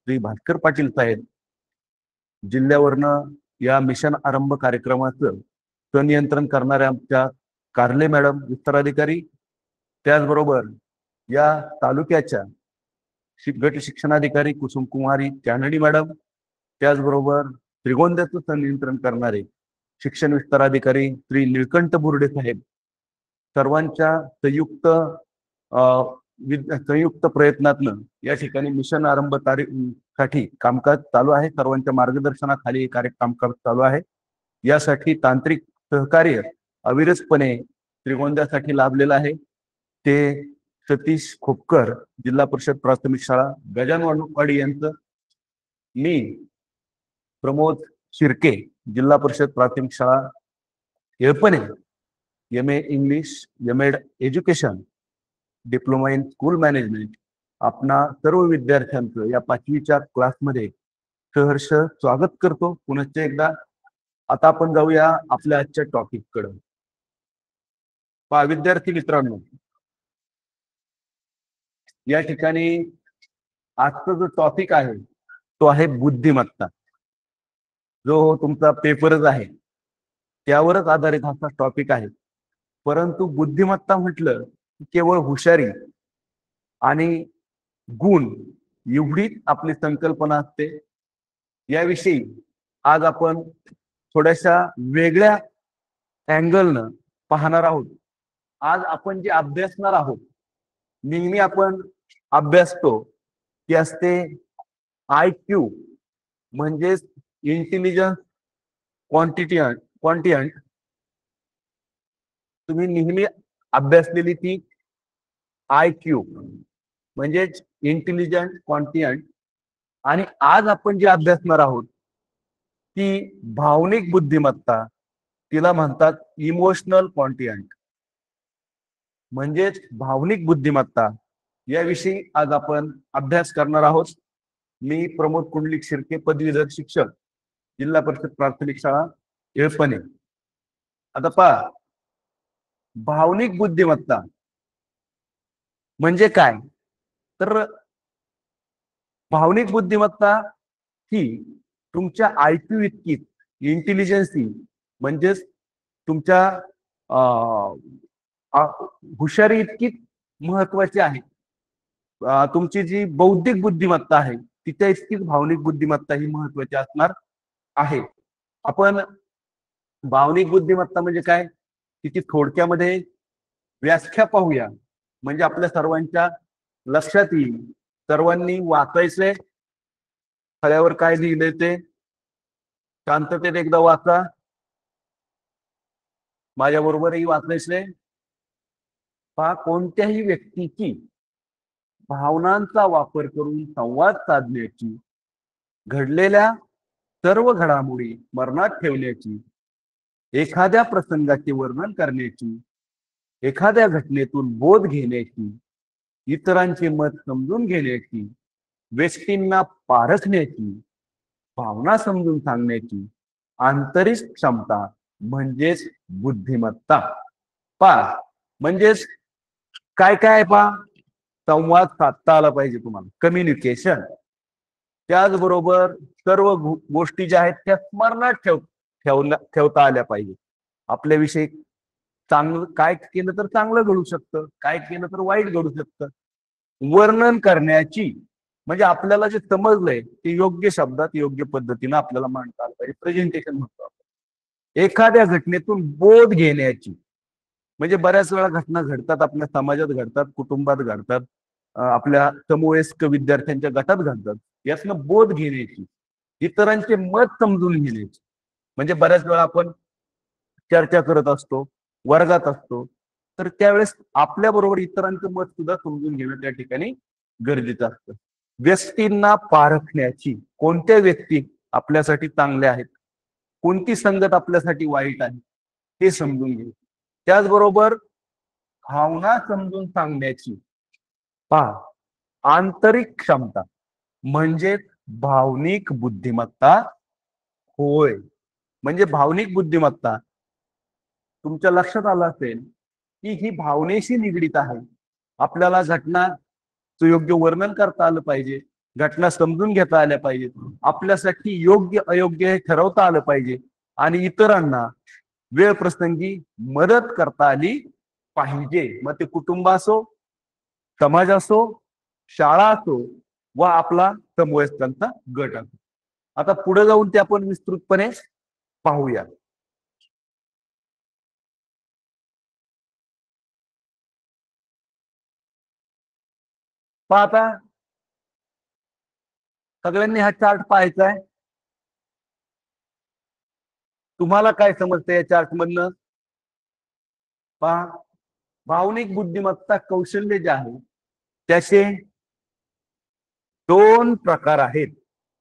श्री भास्कर पाटील साहेब जिल्ह्यावरनं या मिशन आरंभ कार्यक्रमाचं संनियंत्रण करणाऱ्या आमच्या कारले मॅडम विस्ताराधिकारी, त्याचबरोबर या तालुक्याच्या गट शिक्षणाधिकारी कुसुमकुमारी कॅनडी मॅडम, त्याचबरोबर श्रीगोंद्याचं संनियंत्रण करणारे शिक्षण विस्ताराधिकारी श्री निळकंठ बुर्डे साहेब, सर्वांच्या संयुक्त प्रयत्नातनं या ठिकाणी मिशन आरंभ साठी कामकाज चालू आहे. सर्वांच्या मार्गदर्शनाखाली कामकाज चालू आहे. यासाठी तांत्रिक सहकार्य अविरतपणे श्रीगोंद्यासाठी लाभलेलं आहे. ते सतीश खोपकर, जिल्हा परिषद प्राथमिक शाळा गजानवाडी यांचं. मी प्रमोद शिर्के, जिल्हा परिषद प्राथमिक शाळा Yelpane, MA English, MA education, diploma in school management, आपणा सर्व विद्यार्थ्यांचं या 5वीच्या क्लासमध्ये सहर्ष स्वागत करतो पुनश्च एकदा. आता आपण जाऊया आपल्या आजच्या टॉपिक कडे. विद्यार्थी मित्रांनो, या ठिकाणी आजचा जो टॉपिक आहे तो आहे बुद्धिमत्ता. जो तुमचा पेपरच आहे त्यावरच आधारित हा टॉपिक आहे. परंतु बुद्धिमत्ता म्हटलं केवळ हुशारी आणि गुण एवढीच आपली संकल्पना असते. याविषयी आज आपण थोड्याशा वेगळ्या अँगलनं पाहणार आहोत. आज आपण जे अभ्यासणार आहोत, नेहमी आपण अभ्यासतो ती असते IQ, म्हणजेच इंटेलिजन्स क्वांटियंट. तुम्ही नेहमी अभ्यासलेली ती IQ म्हणजेच इंटेलिजंट क्वांटियंट. आणि आज आपण जे अभ्यासणार आहोत ती भावनिक बुद्धिमत्ता, तिला म्हणतात इमोशनल क्वांटियंट, म्हणजेच भावनिक बुद्धिमत्ता. याविषयी आज आपण अभ्यास करणार आहोत. मी प्रमोद कुंडलिक शिर्के, पदवीधर शिक्षक, जिल्हा परिषद प्राथमिक शाळा येळपणे. आता पहा, भावनिक बुद्धिमत्ता म्हणजे काय? तर भावनिक बुद्धिमत्ता ही तुमच्या IQ इतकीच, इंटेलिजन्सी म्हणजेच तुमच्या हुशारी इतकीच महत्वाची आहे. तुमची जी बौद्धिक बुद्धिमत्ता आहे तिच्या इतकीच भावनिक बुद्धिमत्ता ही महत्वाची असणार आहे. आपण भावनिक बुद्धिमत्ता म्हणजे काय तिची थोडक्यामध्ये व्याख्या पाहूया, म्हणजे आपल्या सर्वांच्या लक्षात येईल. सर्वांनी वाचायचंय. फळ्यावर काय लिहिलंय ते शांततेत एकदा वाचा. माझ्या बरोबरही वाचायचंय. पहा, कोणत्याही व्यक्तीची भावनांचा वापर करून संवाद साधण्याची, घडलेल्या सर्व घडामोडी स्मरणात ठेवण्याची, एखाद्या प्रसंगाचे वर्णन करण्याची, एखाद्या घटनेतून बोध घेण्याची, इतरांचे मत समजून घेण्याची, व्यक्तींना पारखण्याची, भावना समजून सांगण्याची आंतरिक क्षमता म्हणजेच बुद्धिमत्ता. पहा, म्हणजेच काय काय पहा, संवाद साधता आला पाहिजे तुम्हाला, कम्युनिकेशन. त्याचबरोबर सर्व गोष्टी ज्या आहेत त्या स्मरणात ठेवता आल्या पाहिजे. आपल्याविषयी चांगलं काय केलं तर चांगलं घडू शकतं, काय केलं तर वाईट घडू शकतं. वर्णन करण्याची म्हणजे आपल्याला जे समजलंय ते योग्य शब्दात योग्य पद्धतीनं आपल्याला मांडता आलं पाहिजे, प्रेझेंटेशन म्हणतो आपण. एखाद्या घटनेतून बोध घेण्याची म्हणजे बऱ्याच वेळा घटना घडतात, आपल्या समाजात घडतात, कुटुंबात घडतात, आपल्या समवयस्क विद्यार्थ्यांच्या गटात घडतात. यातनं बोध घेण्याची, इतरांचे मत समजून घेण्याची. म्हणजे बऱ्याच वेळा आपण चर्चा करत असतो, वर्गात असतो, तर त्यावेळेस आपल्या बरोबर इतरांचं मत सुद्धा समजून घेणं त्या ठिकाणी गरजेचं असतं. व्यक्तींना पारखण्याची, कोणत्या व्यक्ती आपल्यासाठी चांगल्या आहेत, कोणती संगत आपल्यासाठी वाईट आहे ते समजून घे. त्याचबरोबर भावना समजून सांगण्याची पहा आंतरिक क्षमता म्हणजे भावनिक बुद्धिमत्ता होय. म्हणजे भावनिक बुद्धिमत्ता तुमच्या लक्षात आलं असेल की ही भावनेशी निगडीत आहे. आपल्याला घटनाचं योग्य वर्णन करता आलं पाहिजे, घटना समजून घेता आल्या पाहिजेत, आपल्यासाठी योग्य अयोग्य हे ठरवता आलं पाहिजे आणि इतरांना वेळ प्रसंगी मदत करता आली पाहिजे. मग ते कुटुंब असो, समाज असो, शाळा असो व आपला समवयस्कांचा गट असो. आता पुढे जाऊन ते आपण विस्तृतपणे पाहूया. आता सगळ्यांनी हा चार्ट पाहायचा आहे. तुम्हाला काय समजतं या चार्ट मधनं? पहा, भावनिक बुद्धिमत्ता कौशल्य जे आहे त्याचे दोन प्रकार आहेत.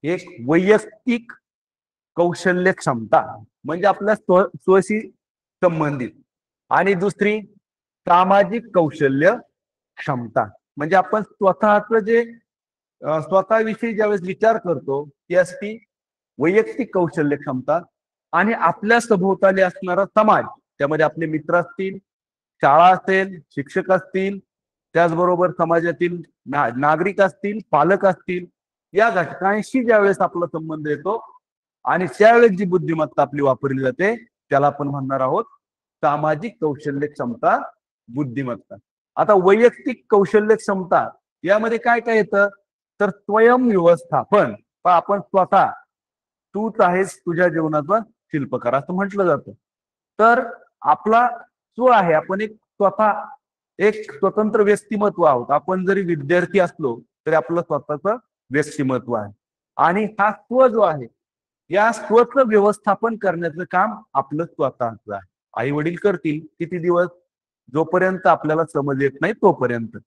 एक वैयक्तिक कौशल्य क्षमता म्हणजे आपल्या स्वशी संबंधित, आणि दुसरी सामाजिक कौशल्य क्षमता म्हणजे आपण स्वतःच जे स्वतःविषयी ज्यावेळेस विचार करतो ती असती वैयक्तिक कौशल्य क्षमता. आणि आपल्या सभोवताली असणारा समाज, त्यामध्ये आपले मित्र असतील, शाळा असेल, शिक्षक असतील, त्याचबरोबर समाजातील नागरिक असतील, पालक असतील, या घटकांशी ज्यावेळेस आपला संबंध येतो आणि त्यावेळेस जी बुद्धिमत्ता आपली वापरली जाते त्याला आपण म्हणणार आहोत सामाजिक कौशल्य क्षमता बुद्धिमत्ता. आता वैयक्तिक कौशल्य क्षमता यामध्ये काय काय येतं तर स्वयं व्यवस्थापन. आपण स्वतः, तूच आहेस तुझ्या जीवनाचा शिल्पकार असं म्हटलं जातं. तर आपला जो आहे, आपण एक स्वतः एक स्वतंत्र व्यक्तिमत्व आहोत. आपण जरी विद्यार्थी असलो तरी आपलं स्वतःच व्यक्तिमत्व आहे आणि हा स्व जो आहे या स्वतः व्यवस्थापन करण्याचं काम आपलं स्वतःच आहे. आई वडील करतील किती दिवस? जोपर्यंत आपल्याला समज येत नाही तोपर्यंत.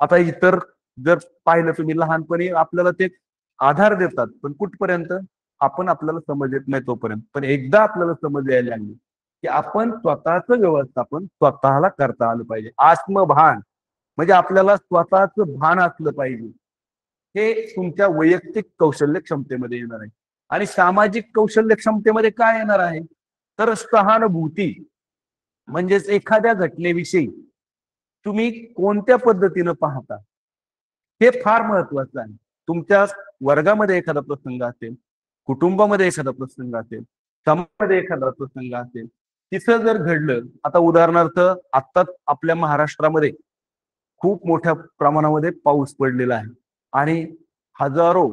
आता इतर जर पाहिलं तुम्ही, लहानपणी आपल्याला ते आधार देतात, पण कुठपर्यंत? आपण आपल्याला समज येत नाही तोपर्यंत. पण एकदा आपल्याला समज यायला लागली की आपण स्वतःच व्यवस्थापन स्वतःला करता आलं पाहिजे. आत्मभान म्हणजे आपल्याला स्वतःच भान असलं पाहिजे. हे तुमच्या वैयक्तिक कौशल्य क्षमतेमध्ये येणार आहे. आणि सामाजिक कौशल्य क्षमतेमध्ये काय येणार आहे तर सहानुभूती. म्हणजेच एखाद्या घटनेविषयी तुम्ही कोणत्या पद्धतीनं पाहता हे फार महत्वाचं आहे. तुमच्या वर्गामध्ये एखादा प्रसंग असेल, कुटुंबामध्ये एखादा प्रसंग असेल, समाजामध्ये एखादा प्रसंग असेल, तिथं जर घडलं, आता उदाहरणार्थ आत्ताच आपल्या महाराष्ट्रामध्ये खूप मोठ्या प्रमाणामध्ये पाऊस पडलेला आहे आणि हजारो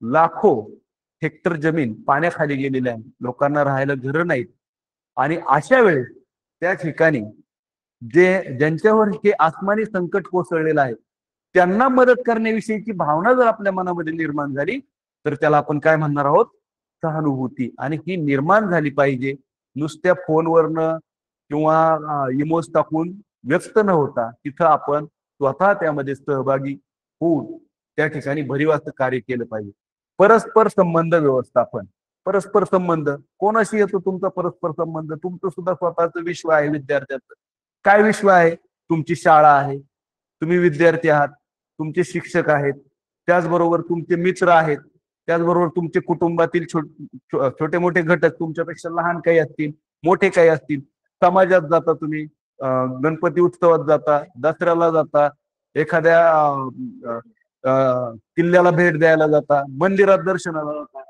लाखो हेक्टर जमीन पाण्याखाली गेलेली आहे. लोकांना राहायला घरं नाहीत आणि अशा वेळेस त्या ठिकाणी ज्यांच्यावर हे आसमानी संकट कोसळलेलं आहे त्यांना मदत करण्याविषयीची भावना जर आपल्या मनामध्ये निर्माण झाली तर त्याला आपण काय म्हणणार आहोत? सहानुभूती. आणि ही निर्माण झाली पाहिजे. नुसत्या फोनवरनं किंवा इमोज टाकून व्यक्त न होता तिथं आपण स्वतः त्यामध्ये सहभागी होऊन त्या ठिकाणी भरीवाचं कार्य केलं पाहिजे. परस्पर संबंध व्यवस्थापन. परस्पर संबंध कोणाशी येतो तुमचा परस्पर संबंध? तुमचं सुद्धा स्वतःचं विश्व आहे विद्यार्थ्याचं. काय विश्व आहे? तुमची शाळा आहे, तुम्ही विद्यार्थी आहात, तुमचे शिक्षक आहेत, त्याचबरोबर तुमचे मित्र आहेत, त्याचबरोबर तुमचे कुटुंबातील छोटे मोठे घटक तुमच्यापेक्षा लहान काही असतील, मोठे काही असतील. समाजात जाता तुम्ही, गणपती उत्सवात जाता, दसऱ्याला जाता, एखाद्या किल्ल्याला भेट द्यायला जाता, मंदिरात दर्शनाला जाता.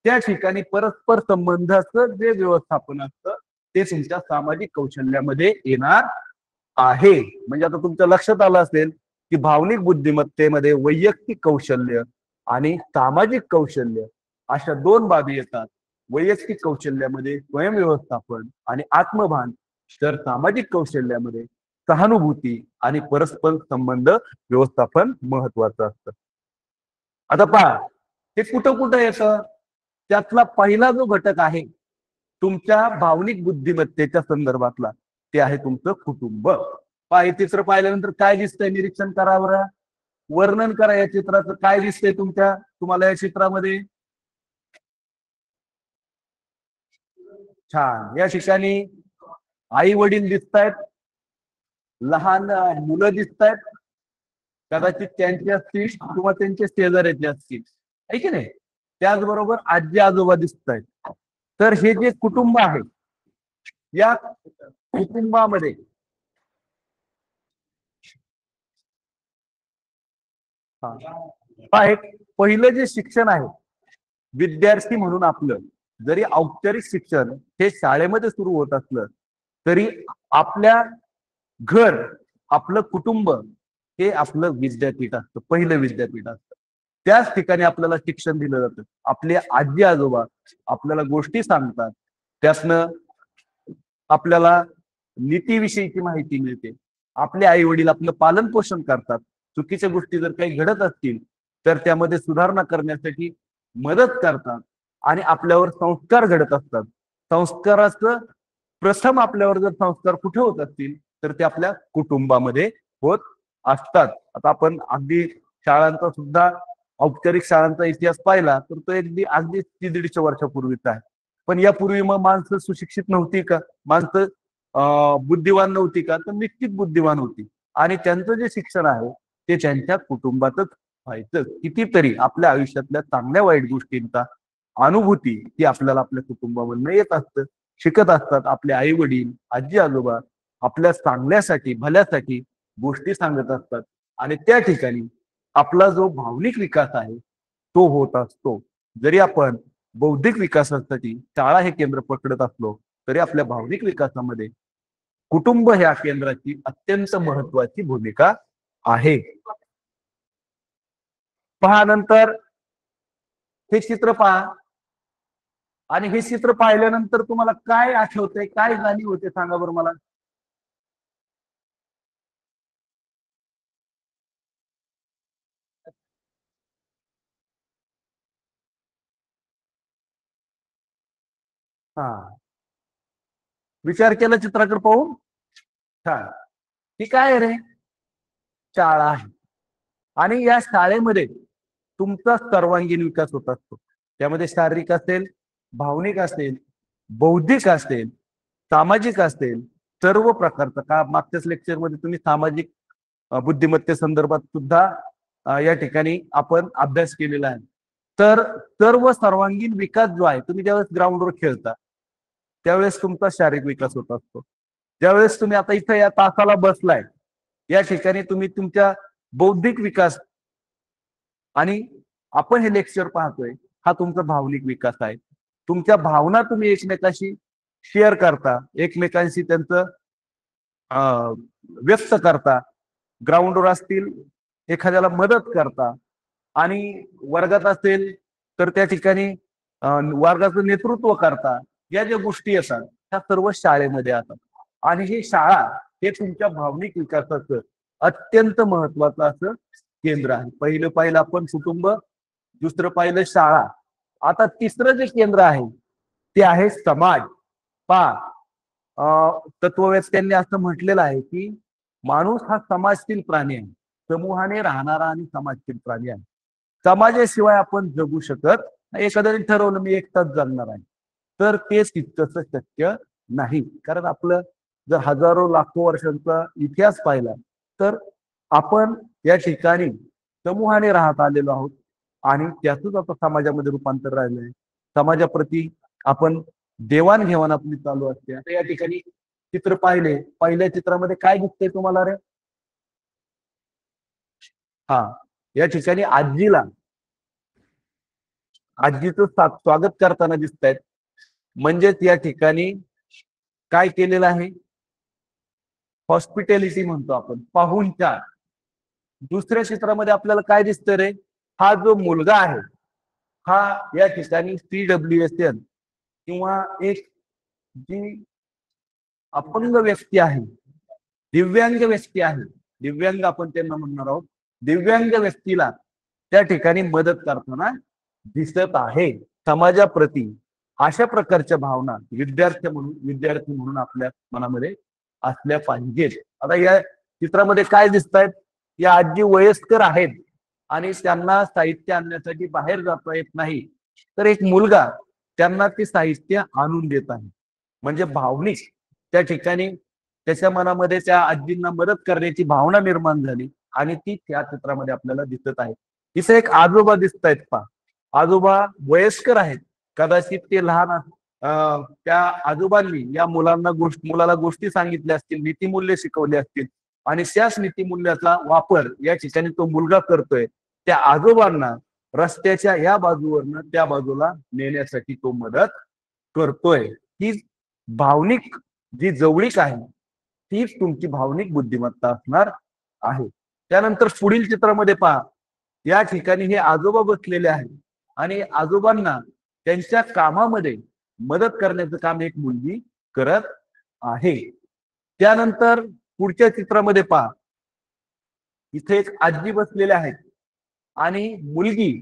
त्या ठिकाणी परस्पर संबंधाचं जे व्यवस्थापन असतं ते तुमच्या सामाजिक कौशल्यामध्ये येणार आहे. म्हणजे आता तुमच्या लक्षात आलं असेल की भावनिक बुद्धिमत्तेमध्ये वैयक्तिक कौशल्य आणि सामाजिक कौशल्य अशा दोन बाबी येतात. वैयक्तिक कौशल्यामध्ये स्वयं व्यवस्थापन आणि आत्मभान, तर सामाजिक कौशल्यामध्ये सहानुभूती आणि परस्पर संबंध व्यवस्थापन महत्वाचं असतं. आता पहा, हे कुठं कुठं येतं? त्यातला पहिला जो घटक आहे तुमच्या भावनिक बुद्धिमत्तेच्या संदर्भातला ते आहे तुमचं कुटुंब. पहा, हे चित्र पाहिल्यानंतर काय दिसतंय? निरीक्षण करा बरं, वर्णन करा या चित्राचं. काय दिसतंय तुम्हाला या चित्रामध्ये? छान. या ठिकाणी आई वडील दिसतायत, लहान मुलं दिसतायत, कदाचित त्यांचे असतील किंवा त्यांचे शेजाऱ्याचे असतील, आहे की नाही? त्याचबरोबर आजी आजोबा दिसत आहेत. तर हे जे कुटुंब आहे या कुटुंबामध्ये पहा, एक पहिलं जे शिक्षण आहे विद्यार्थी म्हणून आपलं, जरी औपचारिक शिक्षण हे शाळेमध्ये सुरू होत असलं तरी आपल्या घर, आपलं कुटुंब हे आपलं विद्यापीठ असतं, पहिलं विद्यापीठ असतं. त्याच ठिकाणी आपल्याला शिक्षण दिलं जातं. आपले आजी आजोबा आपल्याला गोष्टी सांगतात, त्यातनं आपल्याला नीतीविषयीची माहिती मिळते. आपले आई वडील आपलं पालन पोषण करतात. चुकीच्या गोष्टी जर काही घडत असतील तर त्यामध्ये सुधारणा करण्यासाठी मदत करतात आणि आपल्यावर संस्कार घडत असतात. संस्काराचं प्रथम आपल्यावर जर संस्कार कुठे होत असतील तर ते आपल्या कुटुंबामध्ये होत असतात. आता आपण अगदी शाळांचा सुद्धा औपचारिक शाळांचा इतिहास पाहिला तर तो अगदी 150 वर्षापूर्वीचा आहे. पण यापूर्वी मग माणसं सुशिक्षित नव्हती का? माणसं बुद्धिवान नव्हती का? तर निश्चित बुद्धिवान होती. आणि त्यांचं जे शिक्षण आहे ते त्यांच्या कुटुंबातच व्हायचं. कितीतरी आपल्या आयुष्यातल्या चांगल्या वाईट गोष्टींचा अनुभूती ती आपल्याला आपल्या कुटुंबामधनं येत असतं, शिकत असतात. आपले आई वडील, आजी आजोबा आपल्या चांगल्यासाठी, भल्यासाठी गोष्टी सांगत असतात आणि त्या ठिकाणी आपला जो भावनिक विकास आहे तो होत असतो. जरी आपण बौद्धिक विकासासाठी शाळा हे केंद्र पकडत असलो तरी आपल्या भावनिक विकासामध्ये कुटुंब ह्या केंद्राची अत्यंत महत्वाची भूमिका आहे. पहा, नंतर हे चित्र पहा आणि हे चित्र पाहिल्यानंतर तुम्हाला काय आठवतंय, काय जाणीव होते सांगा बरं मला. हा, विचार केला चित्राकडे पाहून. छान. ही काय रे? शाळा आहे. आणि या शाळेमध्ये तुमचा सर्वांगीण विकास होत असतो. त्यामध्ये शारीरिक असेल, भावनिक असेल, बौद्धिक असेल, सामाजिक असेल, सर्व प्रकारचा. का मागच्याच लेक्चरमध्ये तुम्ही सामाजिक बुद्धिमत्ते संदर्भात सुद्धा या ठिकाणी आपण अभ्यास केलेला आहे. तर सर्व सर्वांगीण विकास जो आहे, तुम्ही ज्यावेळेस ग्राउंडवर खेळता त्यावेळेस तुमचा शारीरिक विकास होत असतो. ज्यावेळेस तुम्ही आता इथं या तासाला बसलाय या ठिकाणी तुम्ही तुमच्या बौद्धिक विकास आणि आपण हे लेक्चर पाहतोय हा तुमचा भावनिक विकास आहे. तुमच्या भावना तुम्ही एकमेकांशी शेअर करता, एकमेकांशी त्यांचं व्यक्त करता, ग्राउंडवर असतील एखाद्याला मदत करता आणि वर्गात असेल तर त्या ठिकाणी वर्गाचं नेतृत्व करता. या ज्या गोष्टी असतात ह्या सर्व शाळेमध्ये असतात आणि ही शाळा हे तुमच्या भावनिक विकासाचं अत्यंत महत्वाचं असं केंद्र आहे. पहिलं पाहिलं आपण कुटुंब, दुसरं पाहिलं शाळा, आता तिसरं जे केंद्र आहे ते आहे समाज. पहा, तत्ववेत्यांनी असं म्हटलेलं आहे की माणूस हा समाजशील प्राणी आहे, समूहाने राहणारा आणि समाजशील प्राणी आहे. समाजाशिवाय आपण जगू शकत नाही. एखाद्याने ठरवलं मी एकटाच जगणार आहे तर ते तितकंच शक्य नाही. कारण आपलं जर हजारो लाखो वर्षांचा इतिहास पाहिला तर आपण या ठिकाणी समूहाने राहत आलेलो आहोत आणि त्यातच आता समाजामध्ये रूपांतर राहिलंय. समाजाप्रती आपण देवाणघेवाण आपली चालू असते. आता या ठिकाणी चित्र पाहिले, पहिल्या चित्रामध्ये काय दिसतंय तुम्हाला रे? हा, या ठिकाणी आजीचं स्वागत करताना दिसत आहेत. म्हणजेच या ठिकाणी काय केलेलं आहे? हॉस्पिटॅलिटी म्हणतो आपण, पाहुणचार. दुसऱ्या चित्रामध्ये आपल्याला काय दिसतं रे? हा जो मुलगा आहे हा या ठिकाणी CWSN किंवा एक जी अपंग व्यक्ती आहे, दिव्यांग व्यक्ती आहे, दिव्यांग आपण त्यांना म्हणणार आहोत, दिव्यांग व्यक्तीला त्या ठिकाणी मदत करताना दिसत आहे. समाजाप्रती अशा प्रकारच्या भावना विद्यार्थी म्हणून आपल्या मनामध्ये असल्या पाहिजेत. आता या चित्रामध्ये काय दिसत आहेत? या आजी वयस्कर आहेत आणि त्यांना साहित्य आणण्यासाठी बाहेर जाता येत नाही, तर एक मुलगा त्यांना ते साहित्य आणून देत आहे. म्हणजे भावनिक त्या ठिकाणी त्याच्या मनामध्ये त्या आजींना मदत करण्याची भावना निर्माण झाली आणि ती त्या चित्रामध्ये आपल्याला दिसत आहे. इथे एक आजोबा दिसत आहेत. पहा, आजोबा वयस्कर आहेत, कदाचित ते लहान त्या आजोबांनी या मुलाला गोष्टी सांगितल्या असतील, नीतिमूल्य शिकवले असतील आणि त्याच नीतिमूल्याचा वापर या ठिकाणी तो मुलगा करतोय. त्या आजोबांना रस्त्याच्या या बाजूवरनं त्या बाजूला नेण्यासाठी तो मदत करतोय. ही भावनिक जी जवळीक आहे तीच तुमची भावनिक बुद्धिमत्ता असणार आहे. त्यानंतर पुढील चित्रामध्ये पहा, या ठिकाणी हे आजोबा बसलेले आहेत आणि आजोबांना त्यांच्या कामामध्ये मदत करण्याचं काम एक मुलगी करत आहे. त्यानंतर पुढच्या चित्रामध्ये पहा, इथे एक आजी बसलेल्या आहेत आणि मुलगी,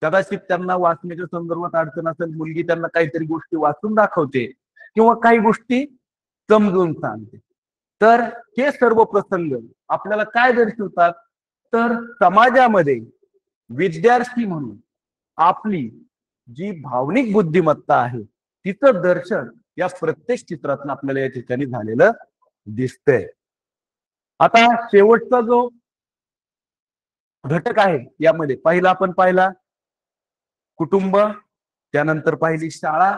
कदाचित त्यांना वाचण्याच्या संदर्भात अडचण असेल, मुलगी त्यांना काहीतरी गोष्टी वाचून दाखवते किंवा काही गोष्टी समजून सांगते. तर हे सर्व प्रसंग आपल्याला काय दर्शवतात, तर समाजामध्ये विद्यार्थी म्हणून आपली जी भावनिक बुद्धिमत्ता आहे तिचं दर्शन या प्रत्येक चित्रातून आपल्याला या ठिकाणी झालेलं दिसतंय. आता शेवटचा जो घटक आहे यामध्ये पहिला आपण पाहिला कुटुंब, त्यानंतर पाहिली शाळा,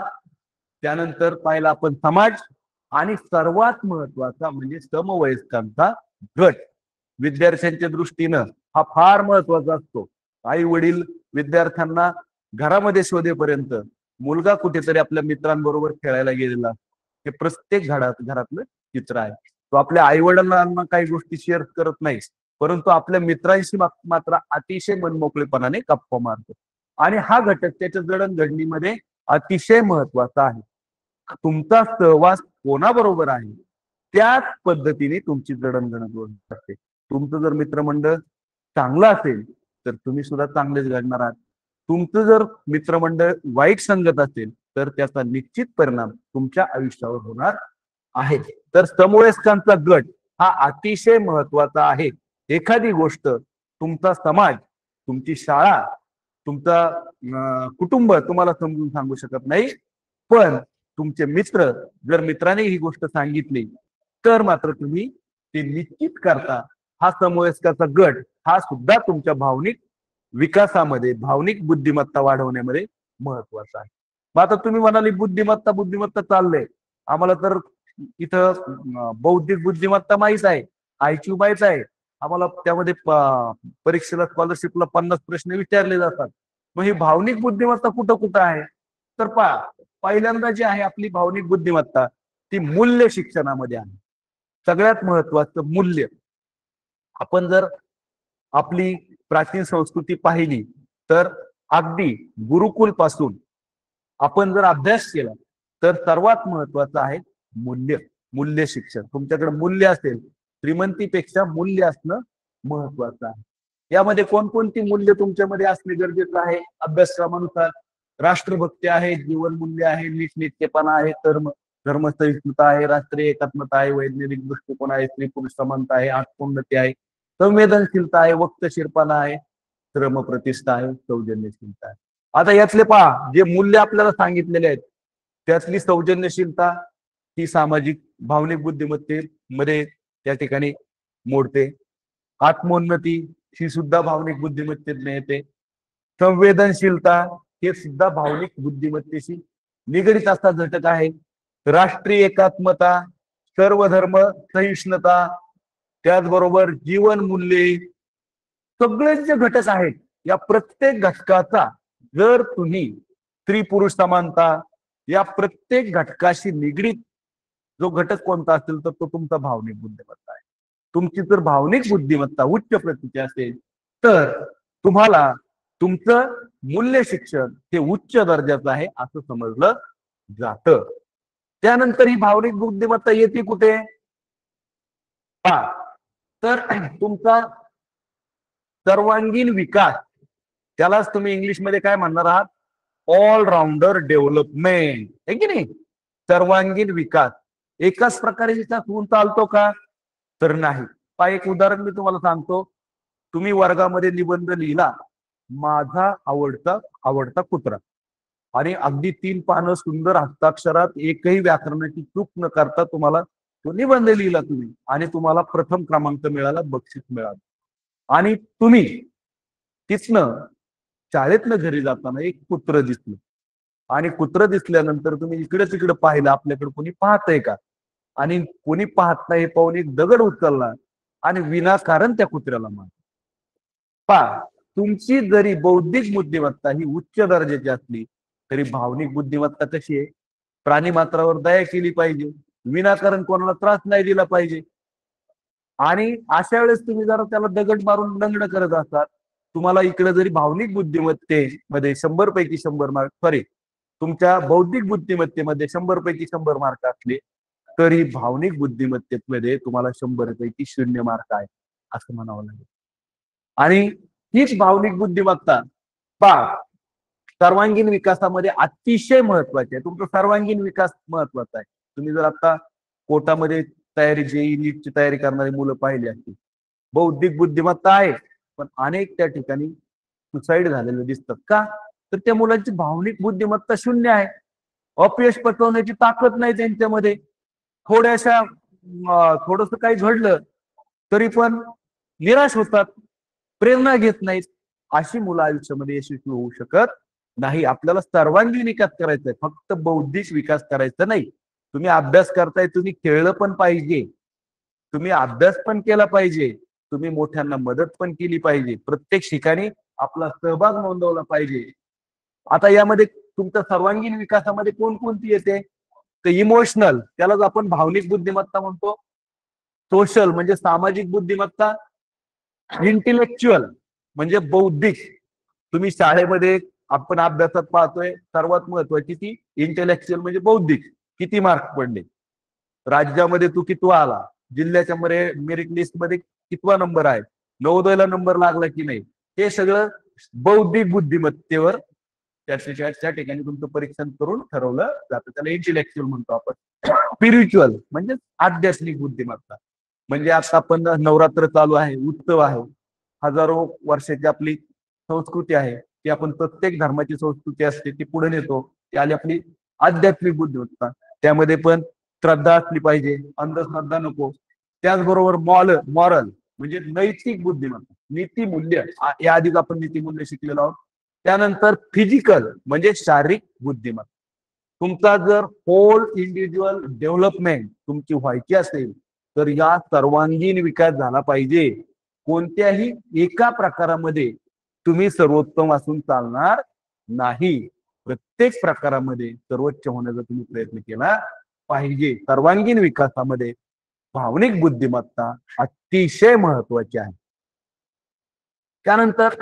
त्यानंतर पाहिला आपण समाज आणि सर्वात महत्वाचा म्हणजे समवयस्कांचा गट. विद्यार्थ्यांच्या दृष्टीनं हा फार महत्वाचा असतो. आई वडील विद्यार्थ्यांना घरामध्ये शोधेपर्यंत मुलगा कुठेतरी आपल्या मित्रांबरोबर खेळायला गेलेला, हे प्रत्येक घरातलं चित्र आहे. तो आपल्या आई वडिलांना काही गोष्टी शेअर करत नाही, परंतु आपल्या मित्रांशी मात्र अतिशय मनमोकळेपणाने गप्पा मारतो. आणि हा घटक त्याच्या जडणघडणीमध्ये अतिशय महत्वाचा आहे. तुमचा सहवास कोणाबरोबर आहे त्याच पद्धतीने तुमची जडणघडण असते. तुमचं जर मित्रमंडळ चांगलं असेल तर तुम्ही सुद्धा चांगलेच घडणार आहात. तुमचं जर मित्रमंडळ वाईट संगत असेल तर त्याचा निश्चित परिणाम तुमच्या आयुष्यावर होणार आहे. तर समवयस्कांचा गट हा अतिशय महत्वाचा आहे. एखादी गोष्ट तुमचा समाज, तुमची शाळा, तुमचा कुटुंब तुम्हाला समजून सांगू शकत नाही, पण तुमचे मित्र जर मित्राने ही गोष्ट सांगितली तर मात्र तुम्ही ते निश्चित करता. हा समवयस्काचा गट हा सुद्धा तुमच्या भावनिक विकासामध्ये, भावनिक बुद्धिमत्ता वाढवण्यामध्ये महत्वाचा आहे. मग आता तुम्ही म्हणाली बुद्धिमत्ता बुद्धिमत्ता चाललंय, आम्हाला तर इथं बौद्धिक बुद्धिमत्ता माहीत आहे, IQ माहीत आहे आम्हाला, त्यामध्ये परीक्षेला स्कॉलरशिपला 50 प्रश्न विचारले जातात. मग ही भावनिक बुद्धिमत्ता कुठं कुठं आहे, तर पहा, पहिल्यांदा जी आहे आपली भावनिक बुद्धिमत्ता ती मूल्य शिक्षणामध्ये आहे. सगळ्यात महत्वाचं मूल्य. आपण जर आपली प्राचीन संस्कृती पाहिली तर अगदी गुरुकुल पासून आपण जर अभ्यास केला तर सर्वात महत्वाचं आहे मूल्य. मूल्य शिक्षण. तुमच्याकडे मूल्य असेल, श्रीमंतीपेक्षा मूल्य असणं महत्वाचं आहे. यामध्ये कोणकोणती मूल्य तुमच्यामध्ये असणे गरजेचं आहे अभ्यासक्रमानुसार? राष्ट्रभक्ती आहे, जीवनमूल्य आहे, नीटनेटकेपणा आहे, धर्मसहिष्णुता आहे, राष्ट्रीय एकात्मता आहे, वैज्ञानिक दृष्टिकोन आहे, स्त्री पुरुष समानता आहे, आत्मोन्नती आहे, संवेदनशीलता आहे, वक्तशीरपणा आहे, श्रम प्रतिष्ठा आहे, सौजन्यशीलता आहे. आता यातले पहा, जे मूल्य आपल्याला सांगितलेले आहेत त्यातली सौजन्यशीलता ही सामाजिक भावनिक बुद्धिमत्तेमध्ये त्या ठिकाणी मोडते. आत्मोन्नती ही सुद्धा भावनिक बुद्धिमत्तेत येते. संवेदनशीलता हे सुद्धा भावनिक बुद्धिमत्तेशी निगडित असा घटक आहे. राष्ट्रीय एकात्मता, सर्वधर्म सहिष्णुता, त्याचबरोबर जीवनमूल्ये, सगळे जे घटक आहेत या प्रत्येक घटकाचा जर तुम्ही स्त्री पुरुष समानता या प्रत्येक घटकाशी निगडित जो घटक कोणता असेल तर तो तुमचा भावनिक बुद्धिमत्ता आहे. तुमची जर भावनिक बुद्धिमत्ता उच्च प्रतीची असेल तर तुम्हाला तुमचं मूल्य शिक्षण हे उच्च दर्जाचं आहे असं समजलं जातं. त्यानंतर ही भावनिक बुद्धिमत्ता येते कुठे? तर तुमचा सर्वांगीण विकास, त्यालाच तुम्ही इंग्लिशमध्ये काय म्हणणार आहात? ऑलराऊंडर डेव्हलपमेंट, आहे की नाही? सर्वांगीण विकास एकाच प्रकारे विकास होऊन चालतो का? तर नाही. एक उदाहरण मी तुम्हाला सांगतो. तुम्ही वर्गामध्ये निबंध लिहिला, माझा आवडता कुत्रा, आणि अगदी 3 पानं सुंदर हस्ताक्षरात एकही व्याकरणाची चूक न करता तुम्हाला तो निबंध लिहिला तुम्ही, आणि तुम्हाला प्रथम क्रमांक मिळाला, बक्षीस मिळालं. आणि तुम्ही तिथनं शाळेतनं घरी जाताना एक कुत्र दिसलं, आणि कुत्र दिसल्यानंतर तुम्ही इकडे तिकडे पाहिलं, आपल्याकडे कोणी पाहतंय का, आणि कोणी पाहत नाही पाहून एक दगड उचलला आणि विनाकारण त्या कुत्र्याला मारला. तुमची जरी बौद्धिक बुद्धिमत्ता ही उच्च दर्जाची असली तरी भावनिक बुद्धिमत्ता कशी आहे? प्राणी मात्रावर दया केली पाहिजे, विनाकारण कोणाला त्रास नाही दिला पाहिजे. आणि अशा वेळेस तुम्ही जरा त्याला दगड मारून लंगड करत असतात, तुम्हाला इकडे जरी भावनिक बुद्धिमत्तेमध्ये 100 पैकी 100 मार्क, सॉरी, तुमच्या बौद्धिक बुद्धिमत्तेमध्ये 100 पैकी 100 मार्क असले तरी भावनिक बुद्धिमत्तेमध्ये तुम्हाला 100 पैकी 0 मार्क आहे असं म्हणावं लागेल. आणि हीच भावनिक बुद्धिमत्ता पा सर्वांगीण विकासामध्ये अतिशय महत्वाची आहे. तुमचा सर्वांगीण विकास महत्वाचा आहे. तुम्ही जर आता कोटामध्ये तयारी, जेई नीटची तयारी करणारी मुलं पाहिली असतील, बौद्धिक बुद्धिमत्ता आहे पण अनेक त्या ठिकाणी सुसाईड झालेले दिसतात. का? तर त्या मुलांची भावनिक बुद्धिमत्ता 0 आहे. अपयश पचवण्याची ताकद नाही त्यांच्यामध्ये. थोड्याशा थोडस काही घडलं तरी पण निराश होतात, प्रेरणा घेत नाहीत. अशी मुलं आयुष्यामध्ये यशस्वी होऊ शकत नाही. आपल्याला सर्वांगीण विकास करायचा आहे, फक्त बौद्धिक विकास करायचा नाही. तुम्ही अभ्यास करताय, तुम्ही खेळलं पण पाहिजे, तुम्ही अभ्यास पण केला पाहिजे, तुम्ही मोठ्यांना मदत पण केली पाहिजे, प्रत्येक ठिकाणी आपला सहभाग नोंदवला पाहिजे. आता यामध्ये तुमच्या सर्वांगीण विकासामध्ये कोणकोणती येते? तर इमोशनल, त्यालाच आपण भावनिक बुद्धिमत्ता म्हणतो. सोशल म्हणजे सामाजिक बुद्धिमत्ता. इंटेलेक्च्युअल म्हणजे बौद्धिक. तुम्ही शाळेमध्ये आपण अभ्यासात पाहतोय सर्वात महत्वाची ती इंटेलेक्च्युअल म्हणजे बौद्धिक. किती मार्क पडले, राज्यामध्ये तू कितवा आला, जिल्ह्याच्या मेरिट लिस्ट मध्ये कितवा नंबर आहे, नवोदयला नंबर लागला की नाही, हे सगळं बौद्धिक बुद्धिमत्तेवर त्या ठिकाणी तुमचं परीक्षण करून ठरवलं जातं. त्याला इंटेलेक्च्युअल म्हणतो आपण. स्पिरिच्युअल म्हणजे आध्यात्मिक बुद्धिमत्ता. म्हणजे आता आपण नवरात्र चालू आहे, उत्सव आहे, हजारो वर्षाची आपली संस्कृती आहे, ती आपण प्रत्येक धर्माची संस्कृती असते ती पुढे नेतो. ती आली आपली आध्यात्मिक बुद्धिमत्ता. त्यामध्ये पण श्रद्धा असली पाहिजे, अंधश्रद्धा नको. त्याचबरोबर मॉरल म्हणजे नैतिक बुद्धिमत्ता, नीतिमूल्य. या आधीच आपण नीतिमूल्य शिकलेलो आहोत. त्यानंतर फिजिकल म्हणजे शारीरिक बुद्धिमत्ता. तुमचा जर होल इंडिव्हिज्युअल डेव्हलपमेंट तुमची व्हायची असेल तर या सर्वांगीण विकास झाला पाहिजे. कोणत्याही एका प्रकारामध्ये तुम्ही सर्वोत्तम असून चालणार नाही. प्रत्येक प्रकारामध्ये सर्वोच्च होण्याचा तुम्ही प्रयत्न केला पाहिजे. सर्वांगीण विकासामध्ये भावनिक बुद्धिमत्ता अतिशय महत्वाची आहे. त्यानंतर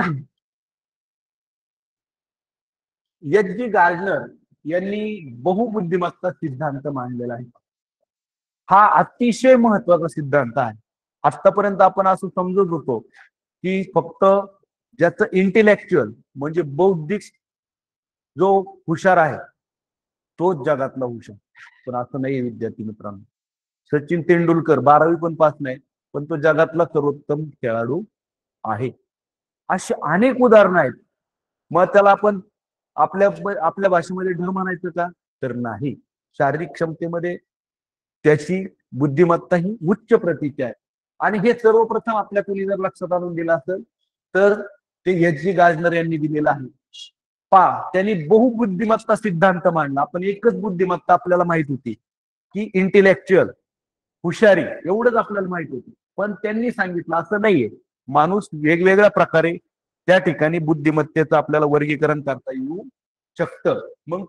एच.जी. गार्डनर यांनी बहुबुद्धिमत्ता सिद्धांत मांडलेला आहे. हा अतिशय महत्वाचा सिद्धांत आहे. आतापर्यंत आपण असं समजत होतो की फक्त ज्याचं इंटेलेक्च्युअल म्हणजे बौद्धिक जो हुशार आहे तोच जगातला हुशार, पण असं नाही विद्यार्थी मित्रांनो. सचिन तेंडुलकर 12वी पण पास नाही, पण तो जगातला सर्वोत्तम खेळाडू आहे. अशी अनेक उदाहरणं आहेत. मग त्याला आपण आपल्या आपल्या भाषेमध्ये ढ म्हणायचं का? तर नाही. शारीरिक क्षमतेमध्ये त्याची बुद्धिमत्ता ही उच्च प्रतीची आहे. आणि हे सर्वप्रथम आपल्या कुणी जर लक्षात आणून दिलं असेल तर ते एच.जी. गार्डनर यांनी दिलेलं आहे. त्यांनी बहुबुद्धिमत्ता सिद्धांत मांडला. आपण एकच बुद्धिमत्ता आपल्याला माहित होती की इंटेलेक्च्युअल, हुशारी, एवढंच आपल्याला माहित होती. पण त्यांनी सांगितलं असं नाहीये, माणूस वेगवेगळ्या प्रकारे त्या ठिकाणी बुद्धिमत्तेचं आपल्याला वर्गीकरण करता येऊ शकतं. मग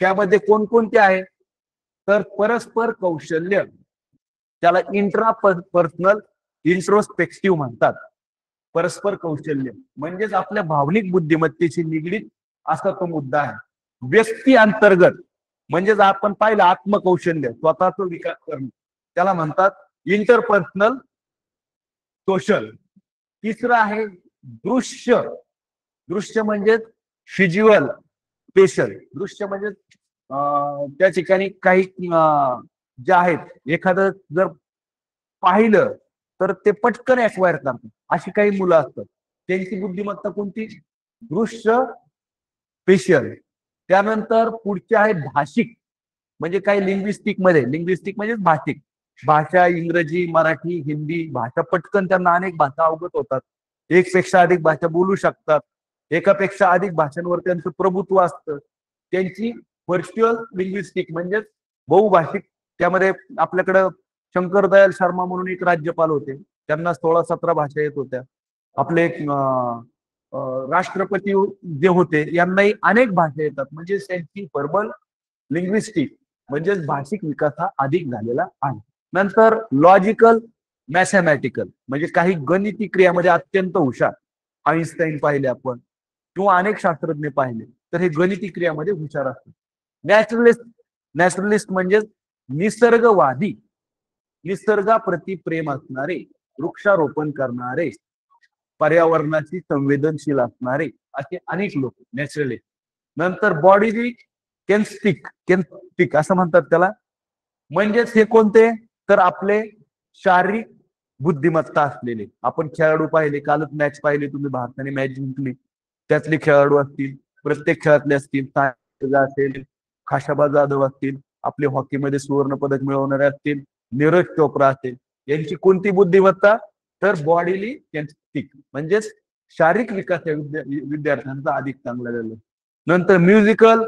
त्यामध्ये कोणकोणते आहे? तर परस्पर कौशल्य, त्याला पर्सनल इंट्रोस्पेक्टिव्ह म्हणतात. परस्पर कौशल्य म्हणजेच आपल्या भावनिक बुद्धिमत्तेशी निगडीत असा तो मुद्दा आहे. व्यक्ती अंतर्गत म्हणजेच आपण पाहिलं आत्मकौशल्य, स्वतःचा विकास करणं, त्याला म्हणतात इंटरपर्सनल सोशल. तिसरं आहे दृश्य. दृश्य म्हणजे व्हिज्युअल स्पेशल. दृश्य म्हणजे त्या ठिकाणी काही जे आहेत, एखादं जर पाहिलं तर ते पटकन ऍक्वायर करतात, अशी काही मुलं असतात. त्यांची बुद्धिमत्ता कोणती? दृश्य स्पेशल. त्यानंतर पुढचे आहे भाषिक, म्हणजे काही लिंग्विस्टिक म्हणजे भाषिक. भाषा इंग्रजी, मराठी, हिंदी भाषा पटकन त्यांना अनेक भाषा अवगत होतात. एकपेक्षा अधिक भाषा बोलू शकतात. एकापेक्षा अधिक भाषांवर त्यांचं प्रभुत्व असतं. त्यांची व्हर्च्युअल लिंग्विस्टिक म्हणजे बहुभाषिक. त्यामध्ये आपल्याकडं शंकरदयाल शर्मा म्हणून एक राज्यपाल होते, त्यांना 16-17 भाषा येत होत्या. आपले राष्ट्रपती जे होते यांनाही अनेक भाषा येतात, म्हणजे त्यांची वर्बल लिंग्विस्टिक म्हणजेच भाषिक विकास हा अधिक झालेला आहे. नंतर लॉजिकल मॅथमॅटिकल म्हणजे काही गणिती क्रियामध्ये अत्यंत हुशार, आईन्स्टाईन पाहिले आपण किंवा अनेक शास्त्रज्ञ पाहिले तर हे गणिती क्रियामध्ये हुशार असतात. नॅचरलिस्ट नॅचरलिस्ट म्हणजे निसर्गवादी, निसर्गाप्रती प्रेम असणारे, वृक्षारोपण करणारे, पर्यावरणाशी संवेदनशील असणारे असे अनेक लोक नॅचरलिस्ट. नंतर बॉडी केन्स्टिक केन्स्टिक असं म्हणतात त्याला, म्हणजेच हे कोणते तर आपले शारीरिक बुद्धिमत्ता असलेले. आपण खेळाडू पाहिले, कालच मॅच पाहिली तुम्ही, भारताने मॅच जिंकली, त्यातले खेळाडू असतील, प्रत्येक खेळातले असतील, असेल, खाशाबा जाधव असतील, आपले हॉकीमध्ये सुवर्ण पदक मिळवणारे असतील, नीरज चोप्रा असेल, यांची कोणती बुद्धिमत्ता तर बॉडीली केन्स्टिक म्हणजेच शारीरिक विकास या विद्यार्थ्यांचा अधिक चांगला झाला. नंतर म्युझिकल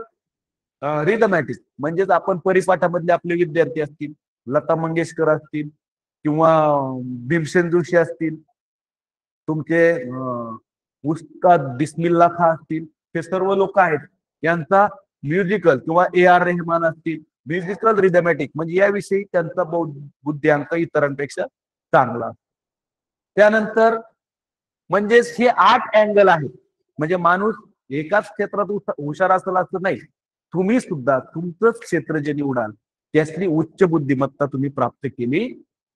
रिदमॅटिक म्हणजेच आपण परिपाठामधले आपले विद्यार्थी असतील, लता मंगेशकर असतील किंवा भीमसेन जोशी असतील, तुमचे उस्ताद बिस्मिल्ला खान असतील, हे सर्व लोक आहेत. यांचा म्युझिकल किंवा ए आर रेहमान असतील, म्युझिकल रिदमॅटिक म्हणजे याविषयी त्यांचा बुद्ध्यांक इतरांपेक्षा चांगला. त्यानंतर म्हणजेच हे 8 अँगल आहेत. म्हणजे माणूस एकाच क्षेत्रात हुशार असेल असं नाही, तुम्ही सुद्धा तुमचंच क्षेत्र जे निवडाल त्यातली उच्च बुद्धिमत्ता तुम्ही प्राप्त केली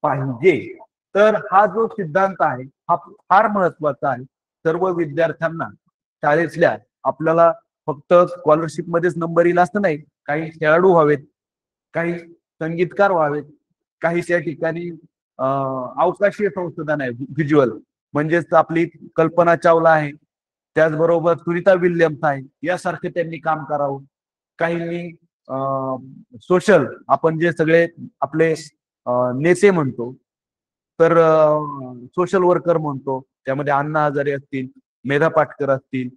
पाहिजे. तर हा जो सिद्धांत आहे हा फार महत्वाचा आहे सर्व विद्यार्थ्यांना. शाळेतल्या आपल्याला फक्त स्कॉलरशिप मध्येच नंबर येईल असं नाही, काही खेळाडू व्हावेत, काही संगीतकार व्हावेत, काही त्या ठिकाणी अवकाशीय संशोधन आहे, व्हिज्युअल म्हणजेच आपली कल्पना चावला आहे, त्याचबरोबर सुनीता विल्यम्स आहे, यासारखे त्यांनी काम करावं. काहींनी सोशल, आपण जे सगळे आपले नेते म्हणतो तर सोशल वर्कर म्हणतो, त्यामध्ये अण्णा हजारे असतील, मेधा पाटकर असतील,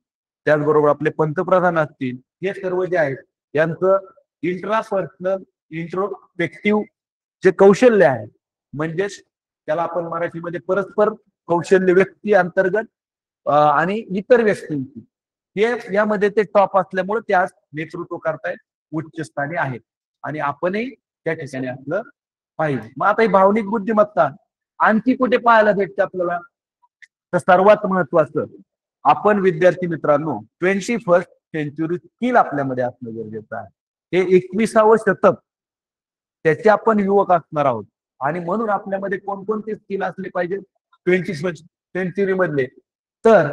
त्याचबरोबर आपले पंतप्रधान असतील, हे सर्व जे आहेत यांचं इंट्रापर्सनल इंट्रोस्पेक्टिव्ह जे कौशल्य आहे, म्हणजेच त्याला आपण मराठीमध्ये परस्पर कौशल्य, व्यक्ती अंतर्गत आणि इतर व्यक्तींची, हे यामध्ये ते टॉप असल्यामुळे त्यास नेतृत्व करतायत, उच्च स्थानी आहेत आणि आपणही त्या ठिकाणी असलं पाहिजे. मग आता ही भावनिक बुद्धिमत्ता आणखी कुठे पाहायला भेटते आपल्याला, तर सर्वात महत्वाचं आपण विद्यार्थी मित्रांनो 21st सेंचुरी स्किल आपल्यामध्ये असणं गरजेचं आहे. हे 21वे शतक, त्याचे आपण युवक असणार आहोत आणि म्हणून आपल्यामध्ये कोणकोणते स्किल असले पाहिजे 21st सेंचुरी मधले, तर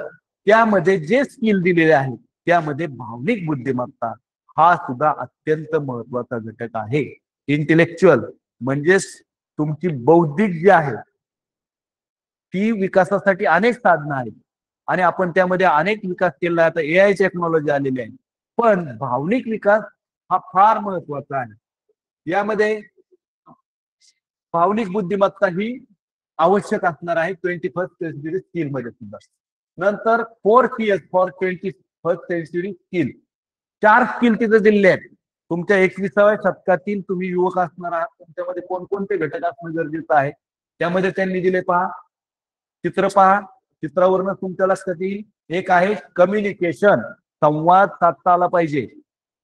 त्यामध्ये जे स्किल दिलेले आहेत त्यामध्ये भावनिक बुद्धिमत्ता हा सुद्धा अत्यंत महत्वाचा घटक आहे. इंटेलेक्च्युअल म्हणजेच तुमची बौद्धिक जी आहे ती विकासासाठी अनेक साधनं आहेत आणि आपण त्यामध्ये अनेक विकास केला. आता AI टेक्नॉलॉजी आलेली आहे, पण भावनिक विकास हा फार महत्वाचा आहे. यामध्ये भावनिक बुद्धिमत्ता ही आवश्यक असणार आहे 21st सेंचुरी स्किल मध्ये सुद्धा. नंतर 4 CS for 21st century skill, 4 skill तिथे दिलेले आहेत. तुमच्या 21व्या शतकातील तुम्ही युवक असणार आहात, तुमच्यामध्ये कोणकोणते घटक असणं गरजेचं आहे त्यामध्ये त्यांनी दिले पहा. चित्र पहा, चित्रावरनं तुमच्या लक्षात येईल. एक आहे कम्युनिकेशन, संवाद साधता आला पाहिजे.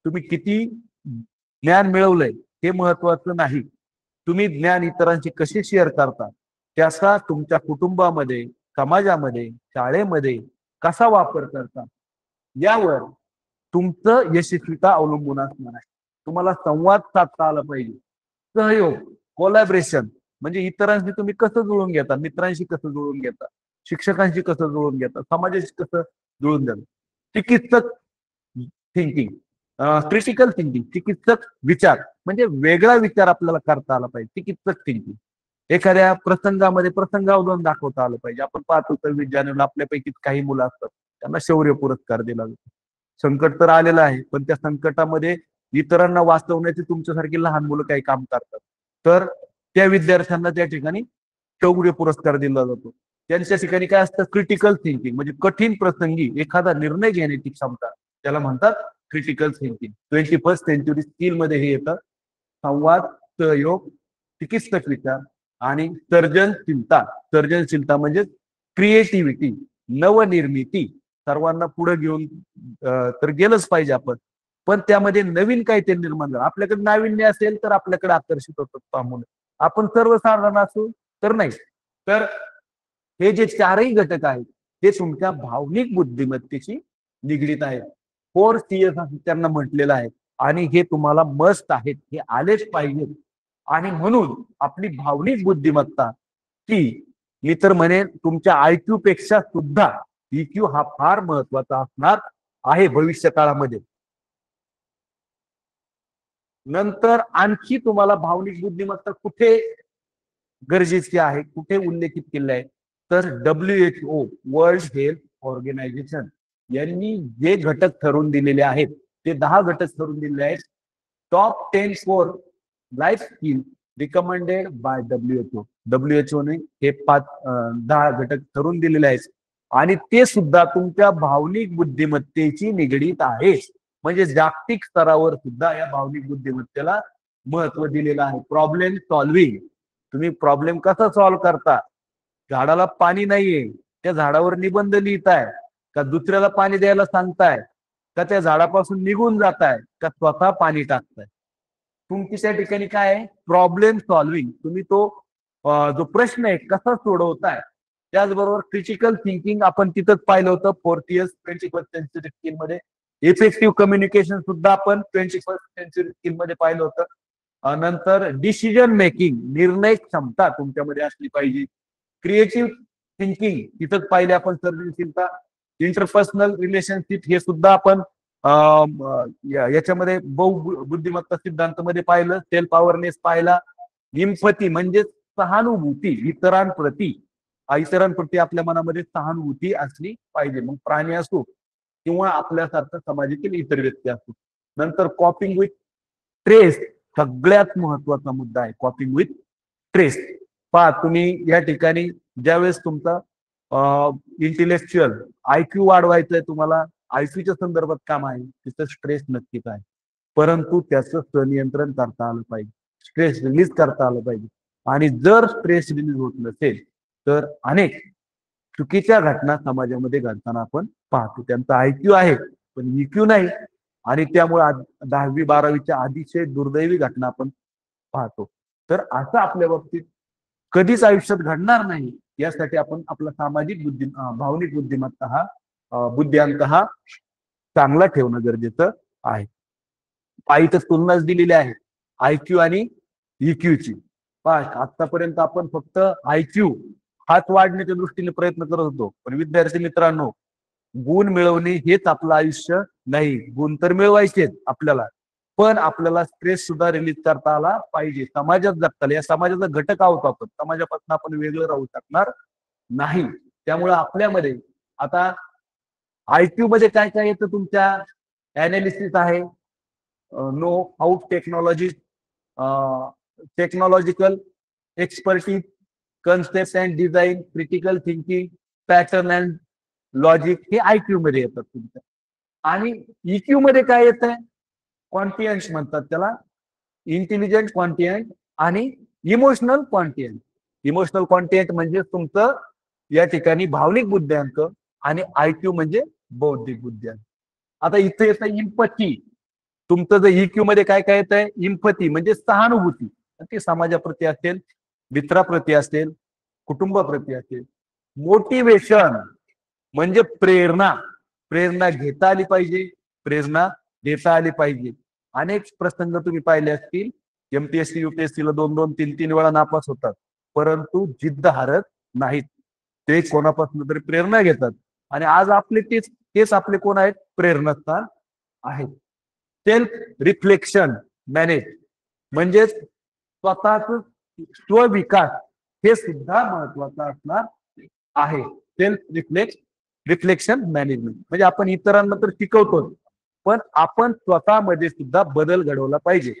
तुम्ही किती ज्ञान मिळवलंय हे महत्वाचं नाही, तुम्ही ज्ञान इतरांशी कसे शेअर करता, त्याचा तुमच्या कुटुंबामध्ये, समाजामध्ये, शाळेमध्ये कसा वापर करता यावर तुमचं यशस्वीता अवलंबून असणार आहे. तुम्हाला संवाद साधता आला पाहिजे. सहयोग, कोलॅबरेशन म्हणजे इतरांशी तुम्ही कसं जुळून घेता, मित्रांशी कसं जुळून घेता, शिक्षकांशी कसं जुळून घेता, समाजाशी कसं जुळून घेता. चिकित्सक थिंकिंग, क्रिटिकल थिंकिंग, चिकित्सक विचार म्हणजे वेगळा विचार आपल्याला करता आला पाहिजे. चिकित्सक थिंकिंग, एखाद्या प्रसंगामध्ये प्रसंगावलंबून दाखवता आलं पाहिजे. आपण पाहतो तर विज्ञानाला आपल्यापैकी काही मुलं असतात त्यांना शौर्य पुरस्कार दिला जातो. संकट तर आलेलं आहे, पण त्या संकटामध्ये इतरांना वाचवण्याचे तुमच्यासारखी लहान मुलं काही काम करतात, तर त्या विद्यार्थ्यांना त्या ठिकाणी शौर्य पुरस्कार दिला जातो. त्यांच्या ठिकाणी काय असतं, क्रिटिकल थिंकिंग म्हणजे कठीण प्रसंगी एखादा निर्णय घेण्याची क्षमता, त्याला म्हणतात critical thinking. 21st century skill मध्ये हे येतं. संवाद, सहयोग, चिकित्सक विचार आणि सर्जनशीलता. सर्जनशीलता म्हणजे क्रिएटिव्हिटी, नवनिर्मिती, सर्वांना पुढे घेऊन तर गेलंच पाहिजे आपण, पण त्यामध्ये नवीन काही ते निर्माण झालं. आपल्याकडे नाविन्य असेल तर आपल्याकडे आकर्षित होतात पाहून. आपण सर्वसाधारण असू तर नाही. तर हे जे चारही घटक आहेत ते तुमच्या भावनिक बुद्धिमत्तेशी निगडीत आहेत. 4 CS असं त्यांना म्हटलेलं आहे आणि हे तुम्हाला मस्ट आहेत, हे आलेच पाहिजेत. आणि म्हणून आपली भावनिक बुद्धिमत्ता ती मी तर म्हणेन तुमच्या IQ पेक्षा सुद्धा EQ हा फार महत्वाचा असणार आहे भविष्य काळामध्ये. नंतर आणखी तुम्हाला भावनिक बुद्धिमत्ता कुठे गरजेची आहे, कुठे उल्लेखित केलं आहे, तर WHO वर्ल्ड हेल्थ ऑर्गनायझेशन यांनी जे घटक ठरवून दिलेले आहेत ते 10 घटक ठरवून दिलेले आहेत. Top 10 for life skill recommended by WHO ने हे 10 घटक ठरवून दिलेले आहेत आणि ते सुद्धा तुमच्या भावनिक बुद्धिमत्तेची निगडीत आहे. म्हणजे जागतिक स्तरावर सुद्धा या भावनिक बुद्धिमत्तेला महत्व दिलेलं आहे. प्रॉब्लेम सॉल्व्हिंग, तुम्ही प्रॉब्लेम कसा सॉल्व्ह करता, झाडाला पाणी नाहीये त्या झाडावर निबंध लिहिताय का दुसऱ्याला पाणी द्यायला सांगताय का त्या झाडापासून निघून जाताय का स्वतः पाणी टाकताय. तुमची त्या ठिकाणी काय आहे, प्रॉब्लेम सॉल्व्हिंग. तुम्ही तो जो प्रश्न आहे कसा सोडवताय. त्याचबरोबर क्रिटिकल थिंकिंग आपण तिथंच पाहिलं होतं 40th 21st सेंचुरी स्किल मध्ये. इफेक्टिव्ह कम्युनिकेशन सुद्धा आपण 21st सेंचुरी स्किल मध्ये पाहिलं होतं. नंतर डिसिजन मेकिंग, निर्णय क्षमता तुमच्यामध्ये असली पाहिजे. क्रिएटिव्ह थिंकिंग तिथंच पाहिले आपण सर्जनशीलता. इंटरपर्सनल रिलेशनशिप हे सुद्धा आपण याच्यामध्ये बहुबुद्धिमत्ता सिद्धांतामध्ये पाहिलं. सेल्फ अवेअरनेस पाहिला. इम्पथी म्हणजे सहानुभूती, इतरांप्रती आपल्या मनामध्ये सहानुभूती असली पाहिजे, मग प्राणी असो किंवा आपल्यासारखं समाजातील इतर व्यक्ती असो. नंतर कॉपिंग विथ स्ट्रेस सगळ्यात महत्वाचा मुद्दा आहे. कॉपिंग विथ स्ट्रेस पहा, तुम्ही या ठिकाणी ज्यावेळेस तुमचा इंटेलेक्च्युअल IQ वाढवायचंय, तुम्हाला IQ संदर्भात काम आहे, तिथं स्ट्रेस नक्कीच आहे, परंतु त्याचं संनियंत्रण करता आलं पाहिजे, स्ट्रेस रिलीज करता आलं पाहिजे. आणि जर स्ट्रेस रिलीज होत नसेल तर अनेक चुकीच्या घटना समाजामध्ये घडताना आपण पाहतो. त्यांचा IQ आहे पण EQ नाही आणि त्यामुळे 10वी 12वीच्या अतिशय दुर्दैवी घटना आपण पाहतो. तर असं आपल्या बाबतीत कधीच आयुष्यात घडणार नाही, यासाठी आपण आपला सामाजिक भावनिक बुद्धिमत्ता हा बुद्ध्यांक हा चांगला ठेवणं गरजेचं आहे. पायीच तुलनाच दिलेली आहे IQ आणि EQ ची. आतापर्यंत आपण फक्त IQ हात वाढण्याच्या दृष्टीने प्रयत्न करत होतो, पण विद्यार्थी मित्रांनो, गुण मिळवणे हेच आपलं आयुष्य नाही. गुण तर मिळवायचेच आपल्याला, पण आपल्याला स्ट्रेस सुद्धा रिलीज करता आला पाहिजे. समाजात जगता आलं, या समाजाचा घटक आहोत आपण, समाजापासून आपण वेगळं राहू शकणार नाही. त्यामुळे आपल्यामध्ये आता IQ मध्ये काय काय येतं, तुमच्या अनालिसिस आहे, know how technological expertise, concept and design, critical thinking, pattern and logic, हे IQ मध्ये येतात तुमच्या. आणि EQ मध्ये काय येत आहे, कॉन्टियन्स म्हणतात त्याला, इंटेलिजंट कॉन्टियंट आणि इमोशनल कॉन्टियंट. इमोशनल कॉन्टियंट म्हणजे तुमचं या ठिकाणी भावनिक बुद्ध्यांक आणि IQ म्हणजे बौद्धिक बुद्ध्यांक. आता इथे येतं इम्पथी. तुमचं जर EQ मध्ये काय काय येत आहे, इम्पथी म्हणजे सहानुभूती, ती समाजाप्रती असेल, मित्राप्रती असेल, कुटुंबाप्रती असेल. मोटिवेशन म्हणजे प्रेरणा घेता आली पाहिजे, प्रेरणा देता आली पाहिजे. अनेक प्रसंग तुम्ही पाहिले असतील, MPSC UPSC ला 2-2, 3-3 वेळा नापास होतात, परंतु जिद्द हारत नाहीत. ते कोणापासून तरी प्रेरणा घेतात आणि आज आपले तेच आपले कोण आहेत, प्रेरणास्थान आहेत. सेल्फ रिफ्लेक्शन मॅनेज म्हणजे स्वतःच स्वविकास, हे सुद्धा महत्वाचं असणार आहे. सेल्फ रिफ्लेक्शन मॅनेजमेंट म्हणजे आपण इतरांना तर शिकवतो, पण आपण स्वतःमध्ये सुद्धा बदल घडवला पाहिजे.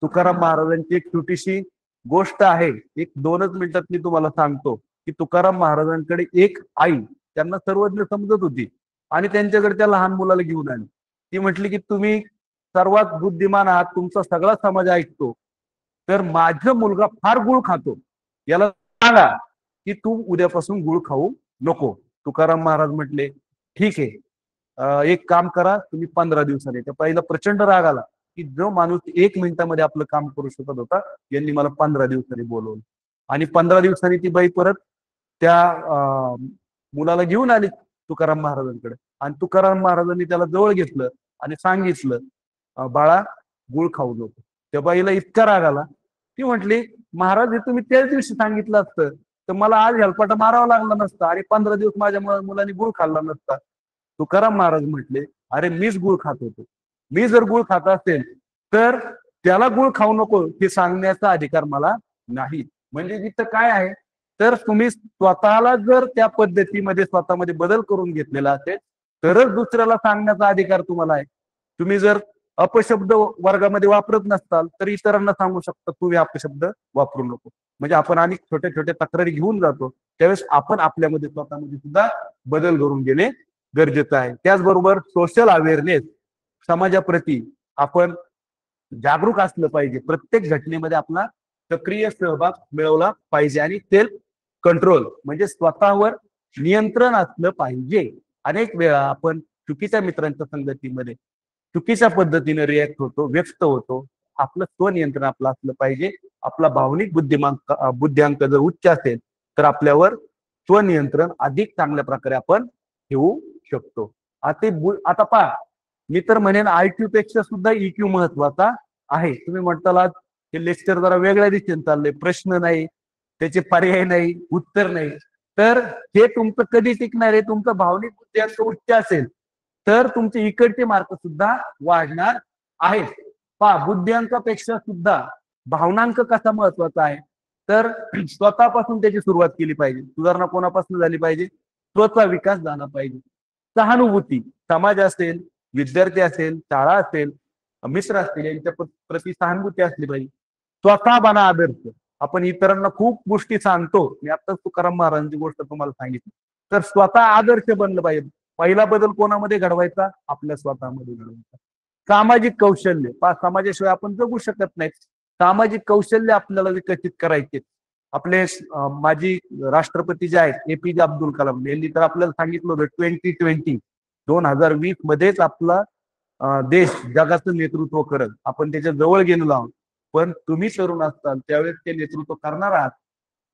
तुकाराम महाराजांची एक छोटीशी गोष्ट आहे, 1-2 मिनिटात मी तुम्हाला सांगतो की तुकाराम महाराजांकडे एक आई, त्यांना सर्वज्ञ समजत होती आणि त्यांच्याकडे त्या लहान मुलाला घेऊन आली. ती म्हटली की तुम्ही सर्वात बुद्धिमान आहात, तुमचा सगळा समाज ऐकतो, तर माझा मुलगा फार गुळ खातो, याला सांगा की तू उद्यापासून गुळ खाऊ नको. तुकाराम महाराज म्हटले ठीक आहे, एक काम करा तुम्ही 15 दिवसांनी. त्या बाईला प्रचंड राग आला की जो माणूस 1 मिनिटामध्ये आपलं काम करू शकत होता यांनी मला 15 दिवसांनी बोलवलं. आणि 15 दिवसांनी ती बाई परत त्या मुलाला घेऊन आली तुकाराम महाराजांकडे. आणि तुकाराम महाराजांनी त्याला जवळ घेतलं आणि सांगितलं, बाळा गुळ खाऊ नको. त्या बाईला इतका राग आला, ती म्हटली महाराज हे तुम्ही त्याच दिवशी सांगितलं असतं तर मला आज हेलपाटा मारावा लागला नसता आणि 15 दिवस माझ्या मुलांनी गुळ खाल्ला नसता. तुकाराम महाराज म्हटले, अरे मीच गुळ खात होतो. मी जर गुळ खात असेल तर त्याला गुळ खाऊ नको हे सांगण्याचा अधिकार मला नाही. म्हणजे तिथं काय आहे, तर तुम्ही स्वतःला जर त्या पद्धतीमध्ये स्वतःमध्ये बदल करून घेतलेला असेल तरच दुसऱ्याला सांगण्याचा अधिकार तुम्हाला आहे. तुम्ही जर अपशब्द वर्गामध्ये वापरत नसताल तर इतरांना सांगू शकता तुम्ही अपशब्द वापरू नको. म्हणजे आपण अनेक छोट्या छोट्या तक्रारी घेऊन जातो, त्यावेळेस आपण आपल्यामध्ये स्वतःमध्ये सुद्धा बदल करून घेणे गरजेचं आहे. त्याचबरोबर सोशल अवेअरनेस, समाजाप्रती आपण जागरूक असलं पाहिजे. प्रत्येक घटनेमध्ये आपला सक्रिय सहभाग मिळवला पाहिजे आणि सेल्फ कंट्रोल म्हणजे स्वतःवर नियंत्रण असलं पाहिजे. अनेक वेळा आपण चुकीच्या मित्रांच्या संगतीमध्ये चुकीच्या पद्धतीने रिॲक्ट होतो, व्यक्त होतो. आपलं स्वनियंत्रण आपलं असलं पाहिजे. आपला भावनिक बुद्ध्यांक जर उच्च असेल तर आपल्यावर स्वनियंत्रण अधिक चांगल्या प्रकारे आपण ठेवू शकतो. आता पहा, मी तर म्हणेन IQ पेक्षा सुद्धा EQ महत्वाचा आहे. तुम्ही म्हणताल आज हे लेक्चर जरा वेगळ्या दिशेने चाललंय, प्रश्न नाही, त्याचे पर्याय नाही, उत्तर नाही. तर हे तुमचं कधी टिकणार आहे, तुमचं भावनिक बुद्ध्यांक उच्च असेल तर तुमचे इकडचे मार्क सुद्धा वाढणार आहेत. पहा, बुद्ध्यांकापेक्षा सुद्धा भावनांक कसा महत्वाचा आहे, तर स्वतःपासून त्याची सुरुवात केली पाहिजे. सुधारणा कोणापासून झाली पाहिजे, स्वतः विकास झाला पाहिजे. सहानुभूती, समाज असेल, विद्यार्थी असेल, शाळा असेल, मित्र असतील, यांच्या प्रति सहानुभूती असली पाहिजे. स्वतः बना आदर्श. आपण इतरांना खूप गोष्टी सांगतो, मी आता तुकाराम महाराजांची गोष्ट तुम्हाला सांगितली, तर स्वतः आदर्श बनलं पाहिजे. पहिला बदल कोणामध्ये घडवायचा, आपल्या स्वतःमध्ये घडवायचा. सामाजिक कौशल्य, समाजाशिवाय आपण जगू शकत नाही. सामाजिक कौशल्य आपल्याला विकसित करायचे. आपले माजी राष्ट्रपती जे आहेत APJ अब्दुल कलाम यांनी तर आपल्याला सांगितलं होतं 2020 मध्येच आपला देश जगाचं नेतृत्व करत. आपण त्याच्या जवळ गेलो आहोत, पण तुम्ही तरुण असताल त्यावेळेस ते नेतृत्व करणार आहात.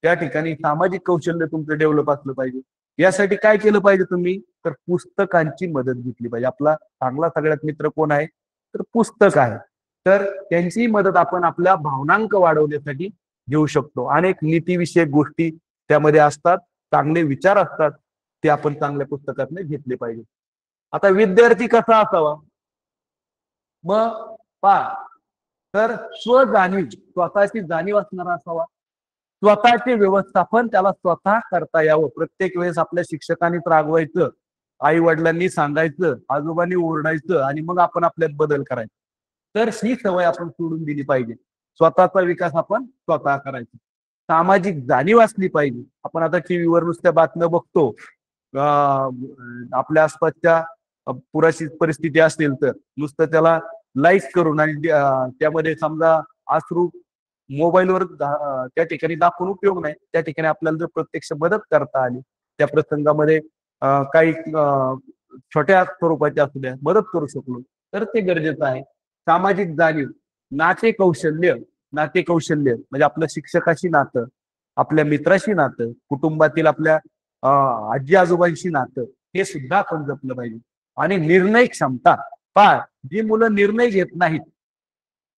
त्या ठिकाणी सामाजिक कौशल्य तुमचं डेव्हलप असलं पाहिजे. यासाठी काय केलं पाहिजे तुम्ही, तर पुस्तकांची मदत घेतली पाहिजे. आपला चांगला सगळ्यात मित्र कोण आहे, तर पुस्तक आहे. तर त्यांची मदत आपण आपल्या भावनांक वाढवण्यासाठी घेऊ शकतो. अनेक नीतीविषयक गोष्टी त्यामध्ये असतात, चांगले विचार असतात, ते आपण चांगल्या पुस्तकातून घेतले पाहिजे. आता विद्यार्थी कसा असावा, मग पहा, तर स्वजाणीव, स्वतःची जाणीव असणारा असावा. स्वतःचे व्यवस्थापन त्याला स्वतः करता यावं. प्रत्येक वेळेस आपल्या शिक्षकांनीच रागवायचं, आई वडिलांनी सांगायचं, आजोबांनी ओरडायचं आणि मग आपण आपल्यात बदल करायचा. तर ही सवय आपण सोडून दिली पाहिजे. स्वतःचा विकास आपण स्वतः करायचा. सामाजिक जाणीव असली पाहिजे. आपण आता टीव्हीवर नुसत्या बातम्या बघतो, आपल्या आसपासच्या पुराची परिस्थिती असेल तर नुसतं त्याला लाईक करून आणि त्यामध्ये समजा अश्रू मोबाईलवर त्या ठिकाणी दाखवून उपयोग नाही. त्या ठिकाणी आपल्याला जर प्रत्यक्ष मदत करता आली, त्या प्रसंगामध्ये काही छोट्या स्वरूपाची असू द्या मदत करू शकलो तर ते गरजेचं आहे. सामाजिक जाणीव, नाते कौशल्य म्हणजे आपलं शिक्षकाशी नातं, आपल्या मित्राशी नातं, कुटुंबातील आपल्या आजी आजोबांशी नातं, हे सुद्धा आपण जपलं पाहिजे. आणि निर्णय क्षमता, पहा, जी मुलं निर्णय घेत नाहीत,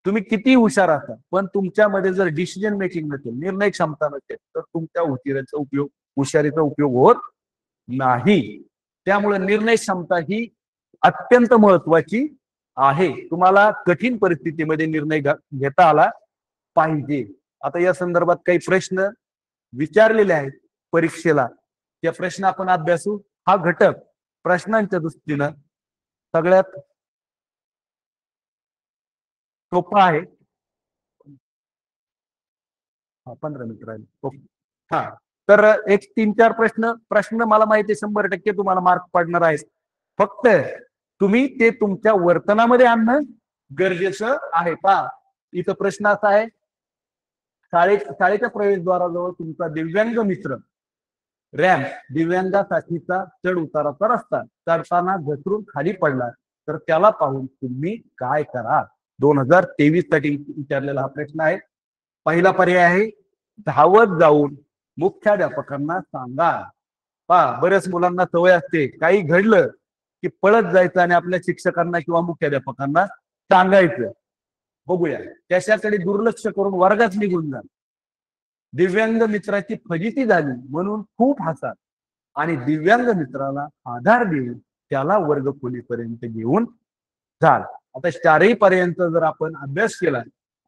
तुम्ही किती हुशार असाल पण तुमच्यामध्ये जर डिसिजन मेकिंग नसेल, निर्णय क्षमता नसेल, तर तुमच्या हुशारीचा उपयोग होत नाही. त्यामुळे निर्णय क्षमता ही अत्यंत महत्वाची आहे. तुम्हाला कठीण परिस्थितीमध्ये निर्णय घेता आला पाहिजे. आता या संदर्भात काही प्रश्न विचारलेले आहेत परीक्षेला, त्या प्रश्न आपण अभ्यासू. हा घटक प्रश्नांच्या दृष्टीनं सगळ्यात सोपा आहे. 15 मिनिट राहिले. ओके. हा, तर एक 3-4 प्रश्न मला माहिती आहे 100% तुम्हाला मार्क पडणार आहेत. फक्त तुम्ही ते तुमच्या वर्तनामध्ये आणणं गरजेचं आहे. पहा, इथं प्रश्न असा आहे, शाळेच्या प्रवेशद्वाराजवळ तुमचा दिव्यांग मित्र रॅम्प दिव्यांगासाठीचा चढ उताराचा रस्ता चढताना घसरून खाली पडला तर त्याला पाहून तुम्ही काय करा? 2023 साठी विचारलेला हा प्रश्न आहे. पहिला पर्याय आहे धावत जाऊन मुख्याध्यापकांना सांगा. पहा, बऱ्याच मुलांना सवय असते, काही घडलं की पळत जायचं आणि आपल्या शिक्षकांना किंवा मुख्याध्यापकांना सांगायचं. बघूया, त्याच्याकडे दुर्लक्ष करून वर्गात निघून जा. दिव्यांग मित्राची फजिती झाली म्हणून खूप हसा आणि दिव्यांग मित्राला आधार देऊन त्याला वर्ग खोलीपर्यंत घेऊन जाल. आता चारही पर्यंत जर आपण अभ्यास केला,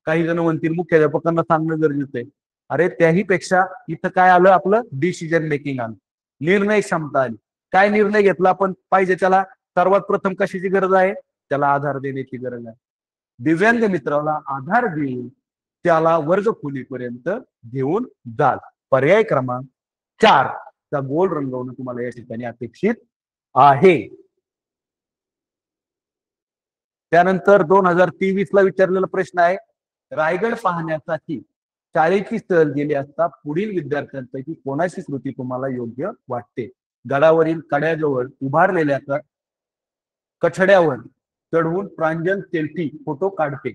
काही जण म्हणतील मुख्याध्यापकांना सांगणं गरजेचं आहे. अरे त्याही पेक्षा इथं काय आलं, आपलं डिसिजन मेकिंग आलं, निर्णय क्षमता आली. काय निर्णय घेतला आपण पाहिजे त्याला? सर्वात प्रथम कशाची गरज आहे? त्याला आधार देण्याची गरज आहे. दिव्यांग मित्राला आधार देऊन त्याला वर्ग खोलीपर्यंत घेऊन जाल. पर्याय क्रमांक 4 चा गोल रंगवणं तुम्हाला या ठिकाणी अपेक्षित आहे. त्यानंतर 2023 ला विचारलेला प्रश्न आहे, रायगड पाहण्यासाठी शाळेची सहल गेली असता पुढील विद्यार्थ्यांपैकी कोणाची कृती तुम्हाला योग्य वाटते? गडावरील कड्याजवळ उभारलेल्या कठड्यावर चढवून प्रांजल सेल्फी फोटो काढते.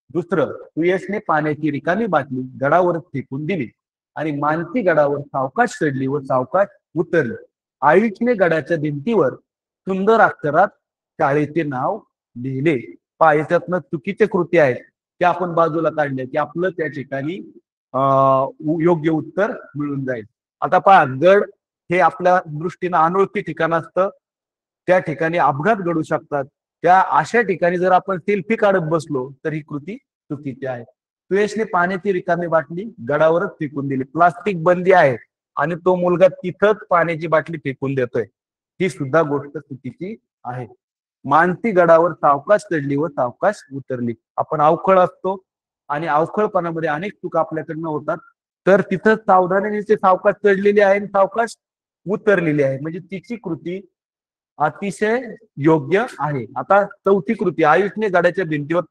दुसरं, सुयशने पाण्याची रिकामी बाटली गडावर फेकून दिली आणि मानसी गडावर सावकाश चढली व सावकाश उतरली. आयुषने गडाच्या भिंतीवर सुंदर अक्षरात शाळेचे नाव लिहिले. याच्यातनं चुकीचे कृती आहेत ते आपण बाजूला काढले की आपलं त्या ठिकाणी योग्य उत्तर मिळून जाईल. आता पहा, गड हे आपल्या दृष्टीनं अनोळखी ठिकाण असतं, त्या ठिकाणी अपघात घडू शकतात. त्या अशा ठिकाणी जर आपण सेल्फी काढत बसलो तर ही कृती चुकीची आहे. सुयशने पाण्याची रिकामी बाटली गडावरच फेकून दिली. प्लास्टिक बंदी आहे आणि तो मुलगा तिथंच पाण्याची बाटली फेकून देतोय, ही सुद्धा गोष्ट चुकीची आहे. मानसी गडावर सावकाश चढली व सावकाश उतरली. आपण अवखळ असतो आणि अवखळपणामध्ये अनेक चुका आपल्याकडनं होतात, तर तिथं सावधानीने ते सावकाश चढलेली आहे आणि सावकाश उतरलेली आहे, म्हणजे तिची कृती अतिशय योग्य आहे. आता चौथी कृती, आयुषने गडाच्या भिंतीवर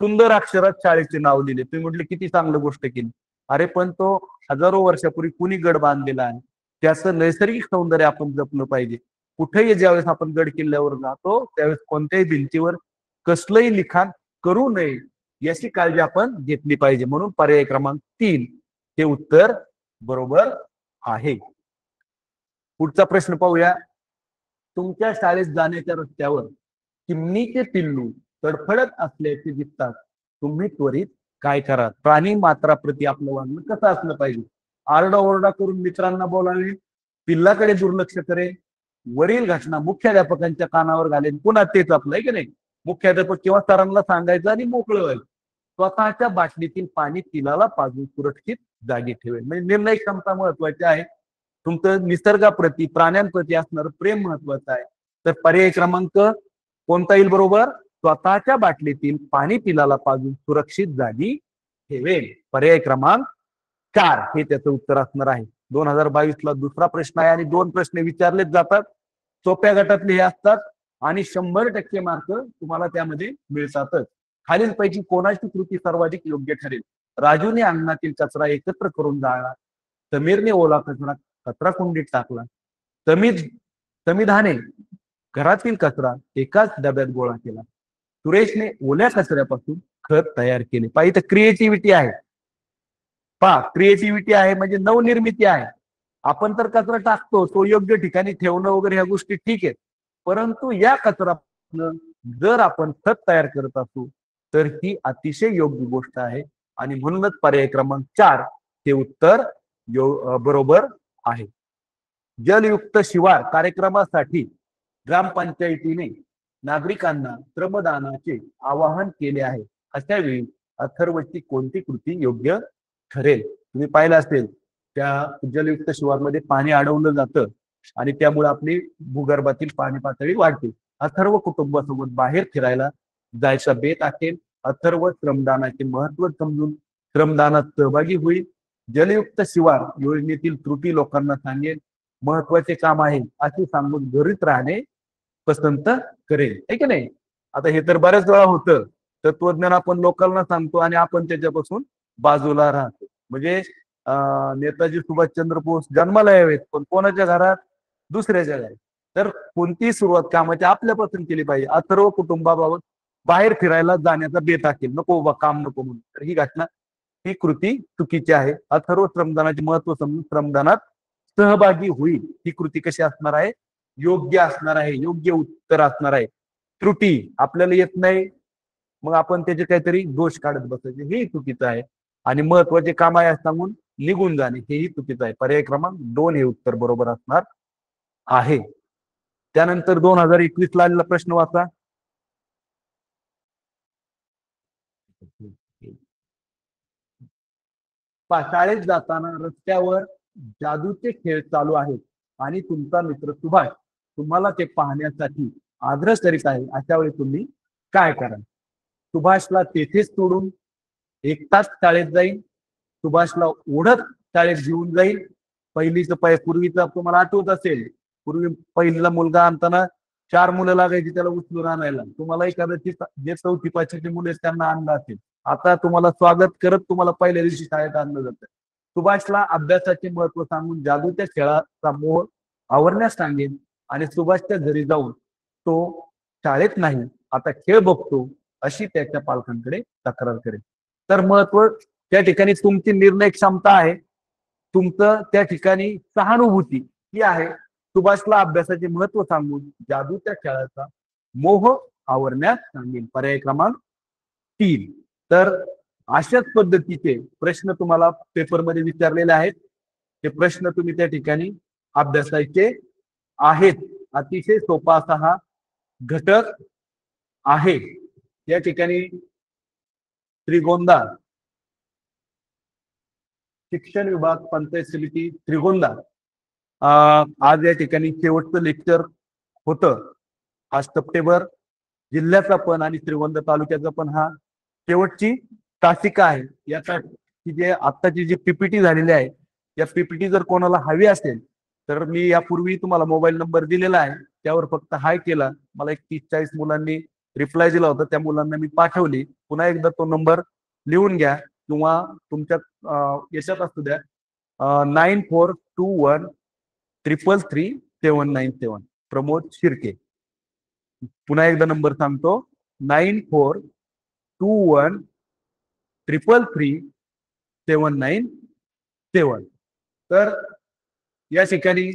सुंदर अक्षरात शाळेचे नाव लिहिले. तुम्ही म्हटले किती चांगली गोष्ट केली. अरे पण तो हजारो वर्षापूर्वी कुणी गड बांधलेला आहे, त्याचं नैसर्गिक सौंदर्य आपण जपलं पाहिजे. कुठेही ज्यावेळेस आपण गड किल्ल्यावर जातो त्यावेळेस कोणत्याही भिंतीवर कसलंही लिखाण करू नये याची काळजी आपण घेतली पाहिजे. म्हणून पर्याय क्रमांक 3 हे उत्तर बरोबर आहे. पुढचा प्रश्न पाहूया. तुमच्या शाळेत जाण्याच्या रस्त्यावर चिमणीचे पिल्लू तडफडत असल्याचे दिसतात, तुम्ही त्वरित काय करा? प्राणी मात्राप्रती आपलं वागणं कसं असलं पाहिजे? आरडाओरडा करून मित्रांना बोलावे, पिल्लाकडे दुर्लक्ष करेल, वरील घटना मुख्याध्यापकांच्या कानावर घालेल, पुन्हा तेच आपलं आहे की नाही, मुख्याध्यापक किंवा सरांना सांगायचं आणि मोकळं व्हायचं. स्वतःच्या बाटलीतील पाणी पिलाला पाजून सुरक्षित जागी ठेवेल. म्हणजे निर्णय क्षमता महत्वाची आहे. तुमचं निसर्गाप्रती प्राण्यांप्रती असणारं प्रेम महत्वाचं आहे. तर पर्याय क्रमांक कोणता येईल बरोबर? स्वतःच्या बाटलीतील पाणी पिलाला पाजून सुरक्षित जागी ठेवेल. पर्याय क्रमांक 4 हे त्याचं उत्तर असणार आहे. 2022 ला दुसरा प्रश्न आहे आणि 2 प्रश्न विचारलेच जातात. सोप्या गटातले हे असतात आणि 100% मार्क तुम्हाला त्यामध्ये मिळतातच. खालीलपैकी कोणाची कृती सर्वाधिक योग्य ठरेल? राजूने अंगणातील कचरा एकत्र करून जाळला, समीरने ओला कचरा कचरा कुंडीत टाकला, समिधाने घरातील कचरा एकाच डब्यात गोळा केला, सुरेशने ओल्या कचऱ्यापासून खत तयार केले. पाहिजे तर क्रिएटिव्हिटी आहे. क्रिएटिव्हिटी आहे म्हणजे नवनिर्मिती आहे. आपण तर कचरा टाकतो, तो योग्य ठिकाणी ठेवणं वगैरे ह्या गोष्टी ठीक आहेत, परंतु या कचऱ्यापासून जर आपण खत तयार करत असू तर ही अतिशय योग्य गोष्ट आहे आणि म्हणूनच पर्याय क्रमांक 4 हे उत्तर बरोबर आहे. जलयुक्त शिवार कार्यक्रमासाठी ग्रामपंचायतीने नागरिकांना श्रमदानाचे आवाहन केले आहे. अशा वेळी अथर्वची कोणती कृती योग्य ठरेल? तुम्ही पाहिलं असेल, त्या जलयुक्त शिवारमध्ये पाणी अडवलं जातं आणि त्यामुळे आपली भूगर्भातील पाणी पातळी वाढते. अथर्व कुटुंबासोबत बाहेर फिरायला जायचा बेत आखेल. अथर्व श्रमदानाचे महत्व समजून श्रमदानात सहभागी होईल. जलयुक्त शिवार योजनेतील त्रुटी लोकांना सांगेल. महत्वाचे काम आहे असे सांगून घरीच राहणे पसंत करेल, आहे की नाही? आता हे तर बऱ्याच वेळा होतं, तत्वज्ञान आपण लोकांना सांगतो आणि आपण त्याच्यापासून बाजूला राहतो. म्हणजे नेताजी सुभाषचंद्र बोस जन्माला यावेत, पण कोणाच्या घरात? दुसऱ्याच्या घरात. तर कोणतीही सुरुवात कामाची आपल्यापासून केली पाहिजे. अथर्व कुटुंबाबाबत बाहेर फिरायला जाण्याचा बेत असेल, नको बाबा काम नको म्हणून, तर ही घटना, ही कृती चुकीची आहे. अथर्व श्रमदानाचे महत्व समजून श्रमदानात सहभागी होईल, ही कृती कशी असणार आहे? योग्य असणार आहे, योग्य उत्तर असणार आहे. त्रुटी आपल्याला येत नाही, मग आपण त्याचे काहीतरी दोष काढत बसायचे, हेही चुकीचं आहे. आणि महत्वाचे काम आहे असं सांगून निघून जाणे, हेही चुकीचं आहे. पर्याय क्रमांक 2 हे उत्तर बरोबर असणार आहे. त्यानंतर 2021 ला आलेला प्रश्न वाचा. शाळेत जाताना रस्त्यावर जादूचे खेळ चालू आहेत आणि तुमचा मित्र सुभाष तुम्हाला ते पाहण्यासाठी आग्रह करीत आहे. अशा वेळी तुम्ही काय कराल? सुभाषला तेथेच सोडून एकटाच शाळेत जाईल, सुभाषला ओढत शाळेत घेऊन जाईल. पहिलीचं पूर्वीचं तुम्हाला आठवत असेल, पूर्वी पहिलीला मुलगा आणताना 4 मुलं लागायची त्याला उचलून आणायला. तुम्हाला एखाद्याची जे 4थी 5वीची मुले त्यांना आणलं असेल. आता तुम्हाला स्वागत करत तुम्हाला पहिल्या दिवशी शाळेत आणलं जातं. सुभाषला अभ्यासाचे महत्व सांगून जादूच्या खेळाचा मोह आवरण्यास सांगेन आणि सुभाषच्या घरी जाऊन तो शाळेत नाही आता खेळ बघतो अशी त्याच्या पालकांकडे तक्रार करेल. तर महत्व त्या ठिकाणी तुमची निर्णय क्षमता आहे, तुमचं त्या ठिकाणी सहानुभूती ही आहे. सुभाषला अभ्यासाचे महत्व सांगून जादूच्या खेळाचा मोह आवरण्यास सांगेल. पर्याय क्रमांक 3. तर अशाच पद्धतीचे प्रश्न तुम्हाला पेपरमध्ये विचारलेले आहेत. ते प्रश्न तुम्ही त्या ठिकाणी अभ्यासाचे आहेत. अतिशय सोपा असा हा घटक आहे. या ठिकाणी श्रीगोंदा शिक्षण विभाग पंचायत समिती श्रीगोंदा आज या ठिकाणी शेवटचं लेक्चर होतं. 5 सप्टेंबर जिल्ह्याचा पण आणि श्रीगोंदा तालुक्याचा पण हा शेवटची तासिका आहे. याचा जे आत्ताची जी पीपीटी झालेली आहे, या पीपीटी जर कोणाला हवी असेल तर मी यापूर्वी तुम्हाला मोबाईल नंबर दिलेला आहे, त्यावर फक्त हाय केला, मला एक 30-40 मुलांनी रिप्लाय दिला होता, त्या मुलांना मी पाठवली. पुन्हा एकदा तो नंबर लिहून घ्या किंवा तुमच्या याच्यात असू द्या, 9421333797. प्रमोद शिर्के. पुन्हा एकदा नंबर सांगतो, 9421333797. तर या ठिकाणी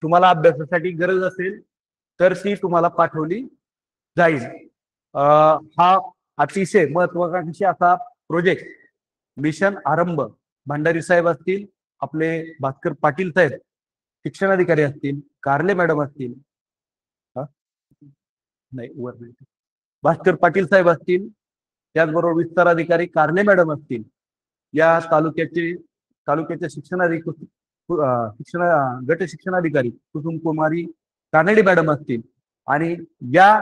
तुम्हाला अभ्यासासाठी गरज असेल तर ती तुम्हाला पाठवली जाईल. हा अतिशय महत्वाकांक्षी असा प्रोजेक्ट मिशन आरंभ भंडारी साहेब असतील, आपले भास्कर पाटील साहेब शिक्षणाधिकारी असतील, कारले मॅडम असतील, नाही वर नाही, भास्कर पाटील साहेब असतील, त्याचबरोबर विस्तार अधिकारी कारले मॅडम असतील, या तालुक्याच्या शिक्षणाधिकारी गट शिक्षणाधिकारी कुसुम कुमारी कानडे मॅडम असतील आणि या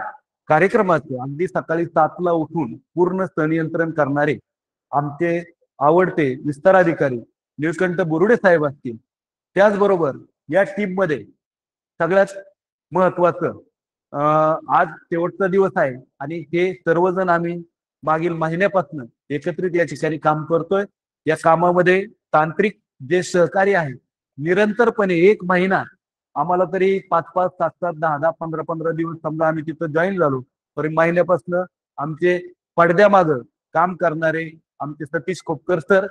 कार्यक्रमाचं अगदी सकाळी 7ला उठून पूर्ण संनियंत्रण करणारे आमचे आवडते विस्तार अधिकारी निळकंठ बोरुडे साहेब असतील. त्याचबरोबर या टीम मध्ये सगळ्यात महत्वाचं, आज शेवटचा दिवस आहे आणि हे सर्वजण आम्ही मागील महिन्यापासून एकत्रित या ठिकाणी काम करतोय. या कामामध्ये तांत्रिक जे सहकार्य आहे, निरंतरपणे 1 महिना आम्हाला तरी 5-5, 7-7, 10-10, 15-15 दिवस समजा आम्ही तिथं जॉईन झालो, तरी महिन्यापासून आमचे पडद्यामागं काम करणारे आमचे सतीश खोपकर सर,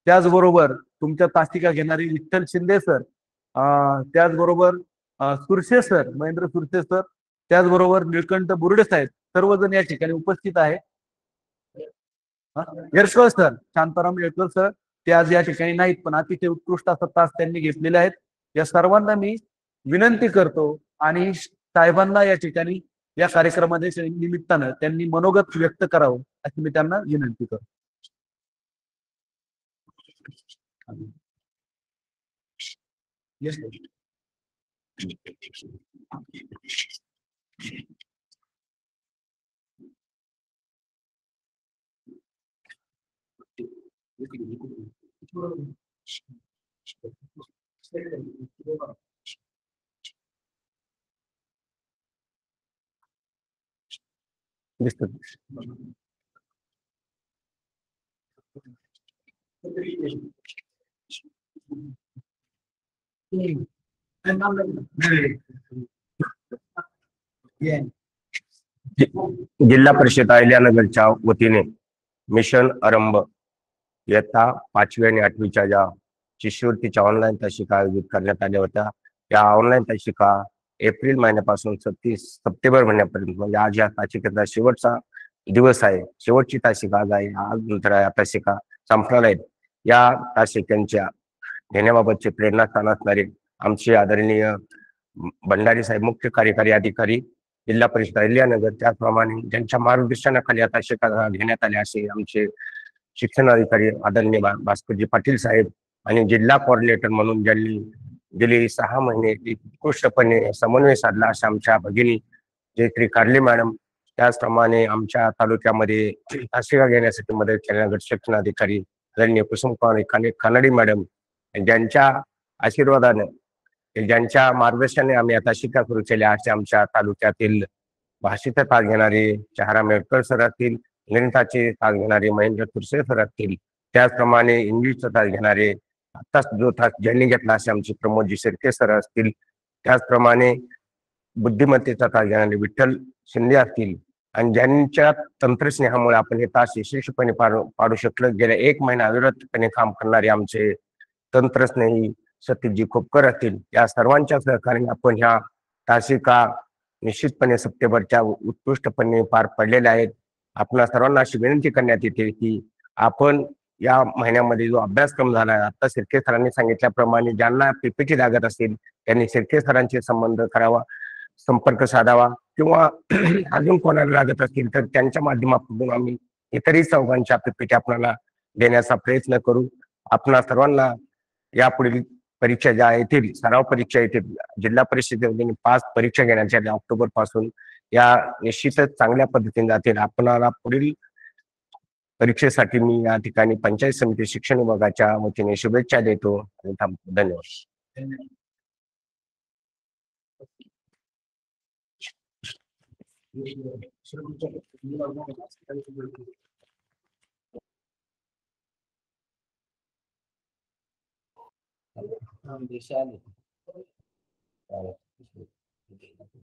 त्याचबरोबर तुमच्या तासिका घेणारी विठ्ठल शिंदे सर, त्याचबरोबर सुरसे सर, महेंद्र सुरसे सर, त्याचबरोबर निळकंठ बुर्डे साहेब, सर्वजण या ठिकाणी उपस्थित आहे. येळकर सर, शांताराम येळकर सर, ते आज या ठिकाणी नाहीत, पण अतिशय उत्कृष्ट असा तास त्यांनी घेतलेले आहेत. या सर्वांना मी विनंती करतो आणि साहेबांना या ठिकाणी या कार्यक्रमाच्या निमित्तानं त्यांनी मनोगत व्यक्त करावं अशी मी त्यांना विनंती करतो. येस दिसत. जिल्हा परिषद अहिल्यानगरच्या वतीने मिशन आरंभ इयत्ता 5वी आणि 8वीच्या ज्या शिष्यवृत्तीच्या ऑनलाईन तासिका आयोजित करण्यात आल्या होत्या, या ऑनलाईन तासिका एप्रिल महिन्यापासून 30 सप्टेंबर महिन्यापर्यंत, म्हणजे आज या तासिकेचा शेवटचा दिवस आहे, शेवटची तासिका आज आहे. आज नंतर या तासिका संपणार आहेत. या तासिकांच्या घेण्याबाबतचे प्रेरणास्थान असणारे आमचे आदरणीय भंडारी साहेब, मुख्य कार्यकारी अधिकारी, जिल्हा परिषद अहिल्यानगर, त्याचप्रमाणे ज्यांच्या मार्गदर्शनाखाली आता तासिका घेण्यात आल्या असे आमचे शिक्षण अधिकारी आदरणीय भास्करजी पाटील साहेब, आणि जिल्हा कोऑर्डिनेटर म्हणून ज्यांनी गेली 6 महिने उत्कृष्टपणे समन्वय साधला अशा आमच्या भगिनी जयश्री कारले मॅडम, त्याचप्रमाणे आमच्या तालुक्यामध्ये तासिका घेण्यासाठी मदत केलेल्या शिक्षण अधिकारी आदरणीय कुसुम कानडी मॅडम, ज्यांच्या आशीर्वादाने, ज्यांच्या मार्गदर्शनाने आम्ही आता तासिका सुरू केल्या, असे आमच्या तालुक्यातील भाषेचा तास घेणारे चहारा मेळकर सर असतील, गणिताचे तास घेणारे महेंद्र तुरसे सर असतील, त्याचप्रमाणे इंग्लिशचा तास घेणारे आत्ताच जो तास ज्यांनी घेतला असे आमचे प्रमोदजी शिर्के सर असतील, त्याचप्रमाणे बुद्धिमत्तेचा तास घेणारे विठ्ठल शिंदे असतील, आणि ज्यांच्या तंत्रस्नेहामुळे आपण हे तास यशस्वीपणे पाडू शकलो. गेल्या 1 महिना अविरतपणे काम करणारे आमचे तंत्रस्नेही सतीशजी खोपकर असतील, या सर्वांच्या सहकार्याने आपण ह्या तासिका निश्चितपणे सप्टेंबरच्या उत्कृष्टपणे पार पडलेल्या आहेत. आपल्या सर्वांना अशी विनंती करण्यात येते की आपण या महिन्यामध्ये जो अभ्यासक्रम झाला आहे, आता शिर्के सरांनी सांगितल्याप्रमाणे ज्यांना पीपीटी लागत असेल त्यांनी शिर्के सरांचे संबंध करावा, संपर्क साधावा, किंवा अजून कोणाला लागत असतील तर त्यांच्या माध्यमातून आम्ही इतरही चौघांच्या पीपीटी आपल्याला देण्याचा प्रयत्न करू. आपणा सर्वांना यापुढील परीक्षा ज्या येतील, सराव परीक्षा येतील, जिल्हा परिषदेने 5 परीक्षा घेण्याच्या ऑक्टोबर पासून, या निश्चितच चांगल्या पद्धतीने जातील. आपणाला पुढील परीक्षेसाठी मी या ठिकाणी पंचायत समिती शिक्षण विभागाच्या वतीने शुभेच्छा देतो आणि थांबतो. धन्यवाद.